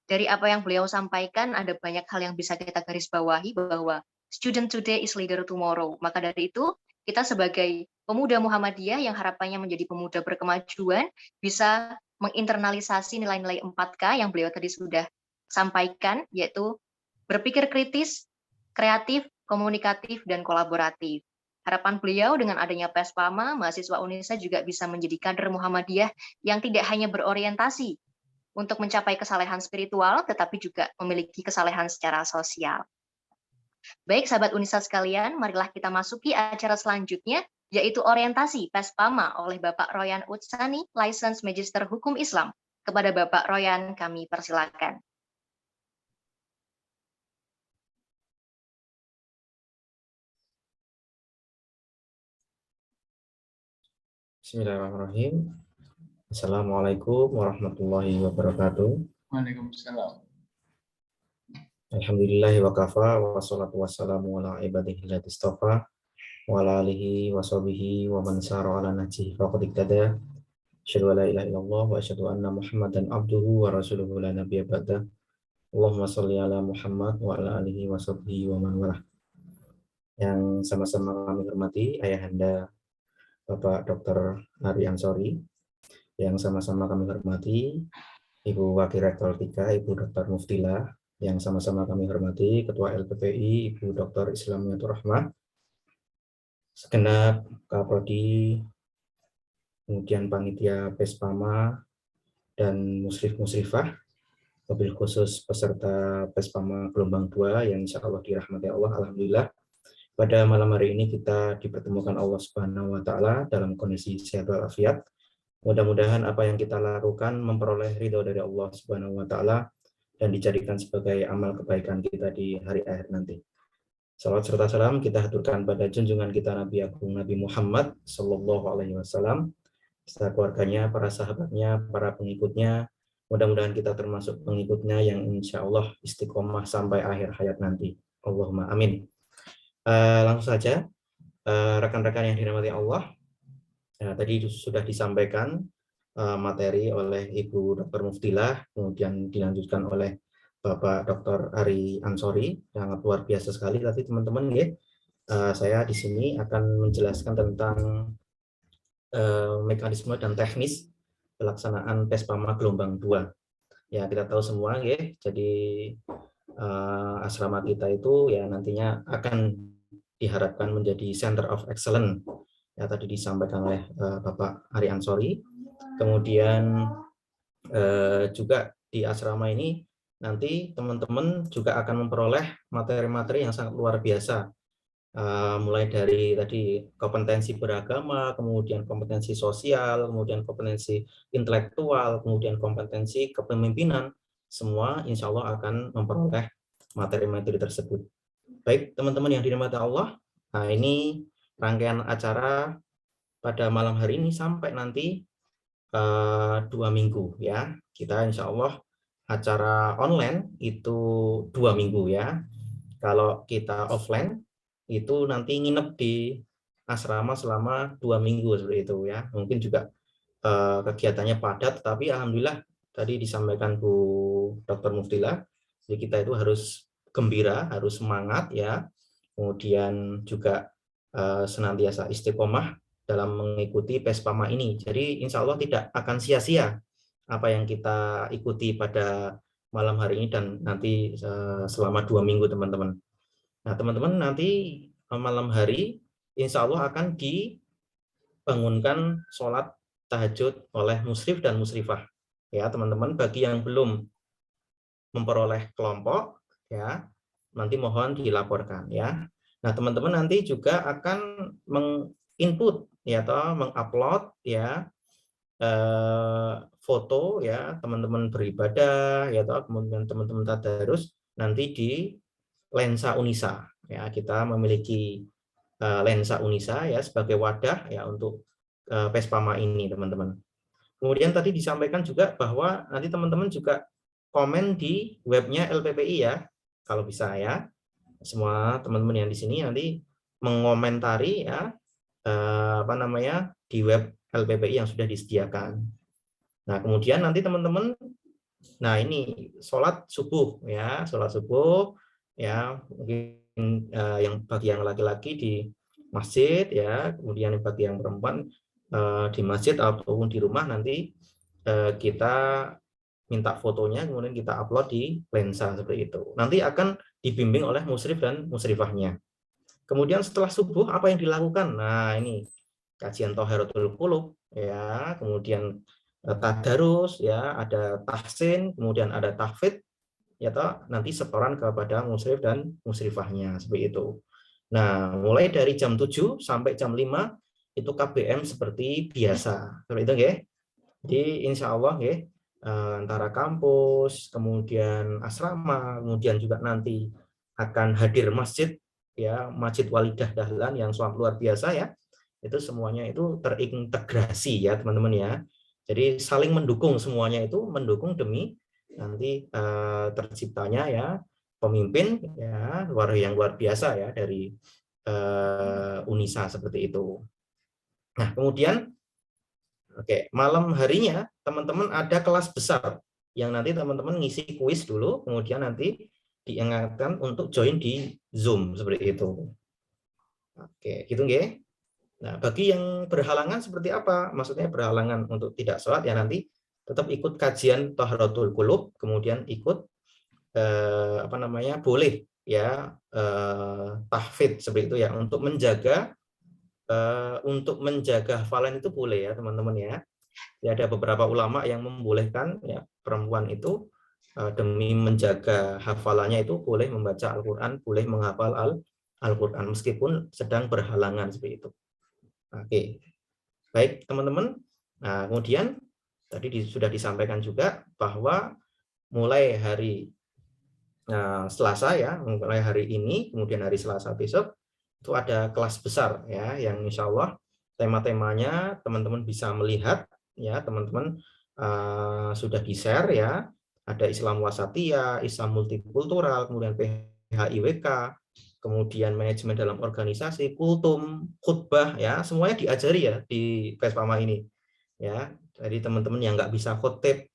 Dari apa yang beliau sampaikan ada banyak hal yang bisa kita garis bawahi bahwa student today is leader tomorrow. Maka dari itu kita sebagai pemuda Muhammadiyah yang harapannya menjadi pemuda berkemajuan bisa menginternalisasi nilai-nilai 4K yang beliau tadi sudah sampaikan, yaitu berpikir kritis, kreatif, komunikatif, dan kolaboratif. Harapan beliau dengan adanya PESPAMA, mahasiswa UNISA juga bisa menjadi kader Muhammadiyah yang tidak hanya berorientasi untuk mencapai kesalehan spiritual, tetapi juga memiliki kesalehan secara sosial. Baik, sahabat UNISA sekalian, marilah kita masuki acara selanjutnya, yaitu orientasi PESPAMA oleh Bapak Royan Utsani, License Magister Hukum Islam. Kepada Bapak Royan, kami persilakan. Bismillahirrahmanirrahim. Assalamualaikum warahmatullahi wabarakatuh. Waalaikumsalam. Alhamdulillahi wa kafa wa salatu wassalamu ala ibadihi alladzina istafa wa ala alihi wa sahbihi wa man sara ala nahjihi faqad iktada. Asyhadu an la ilaha illallah wa asyhadu anna Muhammadan abduhu wa rasuluhu la nabiyya ba'da. Allahumma shalli ala Muhammad wa ala alihi wa sahbihi wa man walah. Yang sama-sama kami hormati Ayahanda Bapak Dr. Ari Ansori, yang sama-sama kami hormati Ibu Wakil Rektor 3, Ibu Dr. Muftila, yang sama-sama kami hormati Ketua LPPI, Ibu Dr. Islamiyatur Rahmah, segenap Kaprodi, kemudian Panitia PESPAMA, dan Musrif-Musrifah, mobil khusus peserta PESPAMA gelombang 2 yang insya Allah dirahmati Allah, alhamdulillah. Pada malam hari ini kita dipertemukan Allah Subhanahu wa Ta'ala dalam kondisi sehat walafiat. Mudah-mudahan apa yang kita lakukan memperoleh ridho dari Allah Subhanahu wa Ta'ala dan dijadikan sebagai amal kebaikan kita di hari akhir nanti. Salawat serta salam kita haturkan pada junjungan kita Nabi Agung Nabi Muhammad Sallallahu Alaihi Wasallam, serta keluarganya, para sahabatnya, para pengikutnya. Mudah-mudahan kita termasuk pengikutnya yang insya Allah istiqomah sampai akhir hayat nanti. Allahumma amin. Langsung saja, rekan-rekan yang dirahmati Allah, tadi sudah disampaikan materi oleh Ibu Dr. Muftilah, kemudian dilanjutkan oleh Bapak Dr. Ari Ansori, sangat luar biasa sekali tadi teman-teman ya. Saya di sini akan menjelaskan tentang mekanisme dan teknis pelaksanaan PESPAMA gelombang 2. Ya, kita tahu semua ya, jadi asrama kita itu ya nantinya akan diharapkan menjadi Center of Excellence, ya tadi disampaikan oleh Bapak Ari Ansori. Kemudian juga di asrama ini nanti teman-teman juga akan memperoleh materi-materi yang sangat luar biasa, mulai dari tadi kompetensi beragama, kemudian kompetensi sosial, kemudian kompetensi intelektual, kemudian kompetensi kepemimpinan, semua insya Allah akan memperoleh materi-materi tersebut. Baik teman-teman yang dirahmati Allah, nah ini rangkaian acara pada malam hari ini sampai nanti 2 minggu ya. Kita insya Allah acara online itu 2 minggu ya. Kalau kita offline itu nanti nginep di asrama selama 2 minggu seperti itu ya. Mungkin juga kegiatannya padat, tapi alhamdulillah tadi disampaikan Bu Dr. Muftila Jadi kita itu harus gembira, harus semangat ya. Kemudian juga senantiasa istiqomah dalam mengikuti PESPAMA ini. Jadi insya Allah tidak akan sia-sia apa yang kita ikuti pada malam hari ini dan nanti selama 2 minggu teman-teman. Nah teman-teman nanti malam hari insya Allah akan dibangunkan sholat tahajud oleh musrif dan musrifah. Ya teman-teman, bagi yang belum memperoleh kelompok ya nanti mohon dilaporkan ya. Nah teman-teman nanti juga akan menginput ya atau mengupload ya foto ya teman-teman beribadah ya atau kemudian teman-teman tadarus nanti di lensa Unisa ya. Kita memiliki lensa Unisa ya sebagai wadah ya untuk PESPAMA ini teman-teman. Kemudian tadi disampaikan juga bahwa nanti teman-teman juga komen di webnya LPPI ya kalau bisa ya. Semua teman-teman yang di sini nanti mengomentari ya di web LPPI yang sudah disediakan. Nah kemudian nanti teman-teman, nah ini sholat subuh ya, mungkin yang bagi yang laki-laki di masjid ya, kemudian bagi yang perempuan di masjid ataupun di rumah nanti kita minta fotonya, kemudian kita upload di lensa seperti itu. Nanti akan dibimbing oleh musrif dan musrifahnya. Kemudian setelah subuh apa yang dilakukan? Nah ini kajian Thaharatul Qulub ya, kemudian tadarus ya, ada tahsin, kemudian ada tahfidz ya toh, nanti setoran kepada musrif dan musrifahnya seperti itu. Nah, mulai dari jam 7 sampai jam 5 itu KBM seperti biasa. Seperti itu nggih. Jadi insya Allah nggih, antara kampus, kemudian asrama, kemudian juga nanti akan hadir masjid ya, Masjid Walidah Dahlan yang sangat luar biasa ya. Itu semuanya itu terintegrasi ya teman-teman ya. Jadi saling mendukung, semuanya itu mendukung demi nanti terciptanya ya pemimpin ya yang luar biasa ya dari Unisa seperti itu. Nah kemudian malam harinya teman-teman ada kelas besar yang nanti teman-teman ngisi kuis dulu, kemudian nanti diingatkan untuk join di Zoom seperti itu. Gitu nggih. Nah, bagi yang berhalangan seperti apa? Maksudnya berhalangan untuk tidak sholat ya nanti tetap ikut kajian Thaharatul Qulub, kemudian ikut boleh ya tahfidz seperti itu ya untuk menjaga hafalan itu boleh ya teman-teman ya. Ya ada beberapa ulama yang membolehkan ya perempuan itu demi menjaga hafalannya itu boleh membaca Al-Qur'an, boleh menghafal Al-Qur'an meskipun sedang berhalangan seperti itu. Oke. Baik teman-teman. Nah, kemudian tadi sudah disampaikan juga bahwa mulai hari Selasa ya, mulai hari ini, kemudian hari Selasa besok itu ada kelas besar ya yang insya Allah tema-temanya teman-teman bisa melihat ya, teman-teman sudah di-share ya, ada Islam Wasatiyah, Islam Multikultural, kemudian PHIWK, kemudian manajemen dalam organisasi, kultum, khutbah ya, semuanya diajari ya di PESPAMA ini ya. Jadi teman-teman yang nggak bisa khotib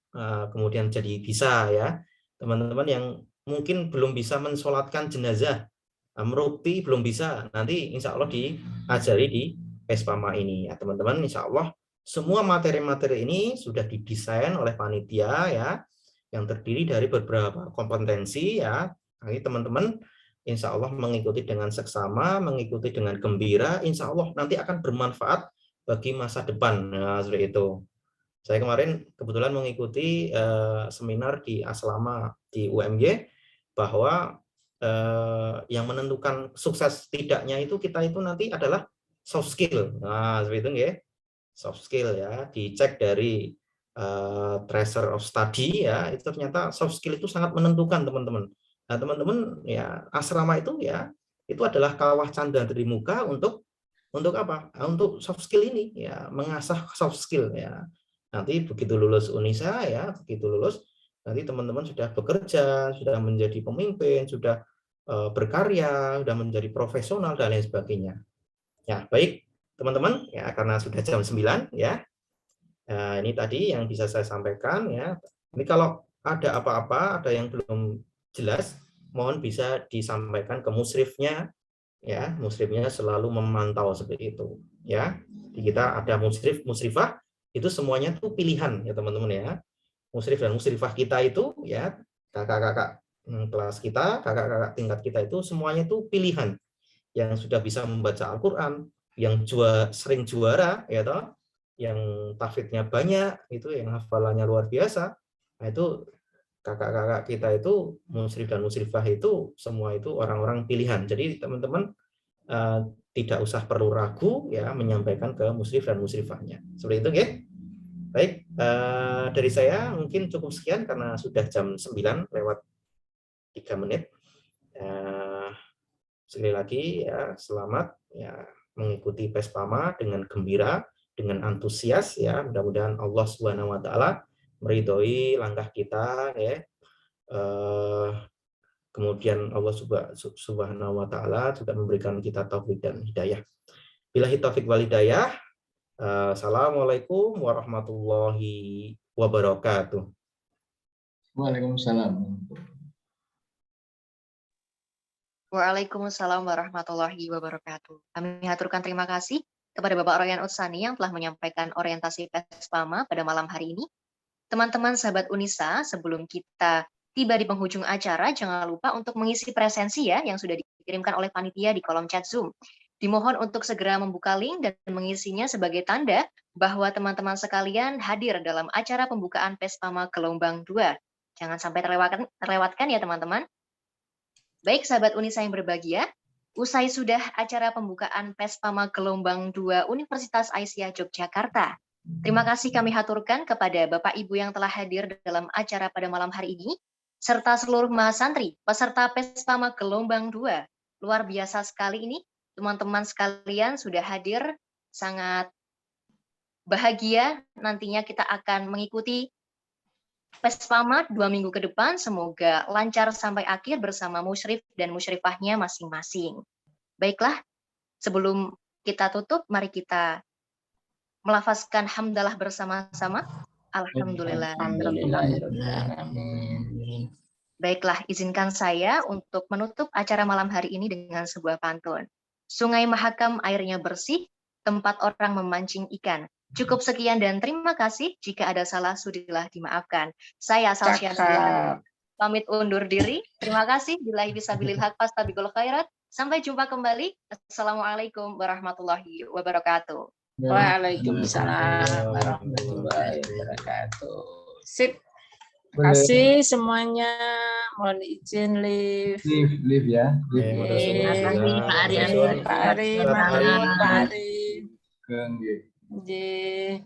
kemudian jadi bisa ya, teman-teman yang mungkin belum bisa mensolatkan jenazah merupti belum bisa, nanti insya Allah diajari di PESPAMA ini ya teman-teman. Insya Allah semua materi-materi ini sudah didesain oleh panitia ya, yang terdiri dari beberapa kompetensi ya. Nanti teman-teman insya Allah mengikuti dengan seksama, mengikuti dengan gembira, insya Allah nanti akan bermanfaat bagi masa depan. Nah, seperti itu. Saya kemarin kebetulan mengikuti seminar di Aslama di UMY bahwa yang menentukan sukses tidaknya itu kita itu nanti adalah soft skill. Nah, seperti itu ya. Soft skill ya, dicek dari tracer of study ya, itu ternyata soft skill itu sangat menentukan teman-teman. Nah, teman-teman ya, asrama itu ya, itu adalah kawah canda dari muka untuk apa? Untuk soft skill ini ya, mengasah soft skill ya. Nanti begitu lulus Unisa ya, begitu lulus nanti teman-teman sudah bekerja, sudah menjadi pemimpin, sudah berkarya, sudah menjadi profesional dan lain sebagainya. Ya, baik teman-teman, ya karena sudah jam 9 ya. Ini tadi yang bisa saya sampaikan ya. Ini kalau ada apa-apa, ada yang belum jelas, mohon bisa disampaikan ke musrifnya, ya, musrifnya selalu memantau seperti itu, ya. Di kita ada musrif, musrifah, itu semuanya tuh pilihan ya teman-teman ya. Musrif dan musrifah kita itu ya, kakak-kakak kelas kita, kakak-kakak tingkat kita itu semuanya itu pilihan yang sudah bisa membaca Al-Qur'an, yang sering juara ya toh, yang tahfidnya banyak, itu yang hafalannya luar biasa. Nah, itu kakak-kakak kita itu musrif dan musrifah itu semua itu orang-orang pilihan. Jadi teman-teman tidak usah perlu ragu ya menyampaikan ke musrif dan musrifahnya. Seperti itu, ya. Baik, dari saya mungkin cukup sekian karena sudah jam 9 lewat 3 menit. Sekali lagi ya, selamat ya mengikuti PESPAMA dengan gembira, dengan antusias ya. Mudah-mudahan Allah Subhanahu wa taala meridhoi langkah kita ya. Kemudian Allah Subhanahu wa taala juga memberikan kita taufik dan hidayah. Billahi taufik wal hidayah. Assalamualaikum warahmatullahi wabarakatuh. Waalaikumsalam. Waalaikumsalam warahmatullahi wabarakatuh. Kami haturkan terima kasih kepada Bapak Royan Utsani yang telah menyampaikan orientasi PESPAMA pada malam hari ini. Teman-teman sahabat Unisa, sebelum kita tiba di penghujung acara, jangan lupa untuk mengisi presensi ya yang sudah dikirimkan oleh panitia di kolom chat Zoom. Dimohon untuk segera membuka link dan mengisinya sebagai tanda bahwa teman-teman sekalian hadir dalam acara pembukaan PESPAMA gelombang 2. Jangan sampai terlewatkan ya teman-teman. Baik sahabat Unisa yang berbahagia, usai sudah acara pembukaan PESPAMA gelombang 2 Universitas Aisyah Yogyakarta. Terima kasih kami haturkan kepada Bapak Ibu yang telah hadir dalam acara pada malam hari ini, serta seluruh mahasantri peserta PESPAMA gelombang 2. Luar biasa sekali ini, teman-teman sekalian sudah hadir, sangat bahagia. Nantinya kita akan mengikuti PESPAMA 2 minggu ke depan, semoga lancar sampai akhir bersama musyrif dan musyrifahnya masing-masing. Baiklah, sebelum kita tutup, mari kita melafazkan hamdalah bersama-sama. Alhamdulillah. Baiklah, izinkan saya untuk menutup acara malam hari ini dengan sebuah pantun. Sungai Mahakam airnya bersih, tempat orang memancing ikan. Cukup sekian dan terima kasih. Jika ada salah, sudilah dimaafkan. Saya Salsya pamit undur diri. Terima kasih. Billahi fisabilil haq fastabiqul khairat. Sampai jumpa kembali. Assalamualaikum warahmatullahi wabarakatuh. Waalaikumsalam warahmatullahi wabarakatuh. Sip. Terima kasih semuanya. Mohon izin live. Live ya. Terima kasih, Pak Ari. Pak Ari, Pak Ari. Ke nggih. Nggih.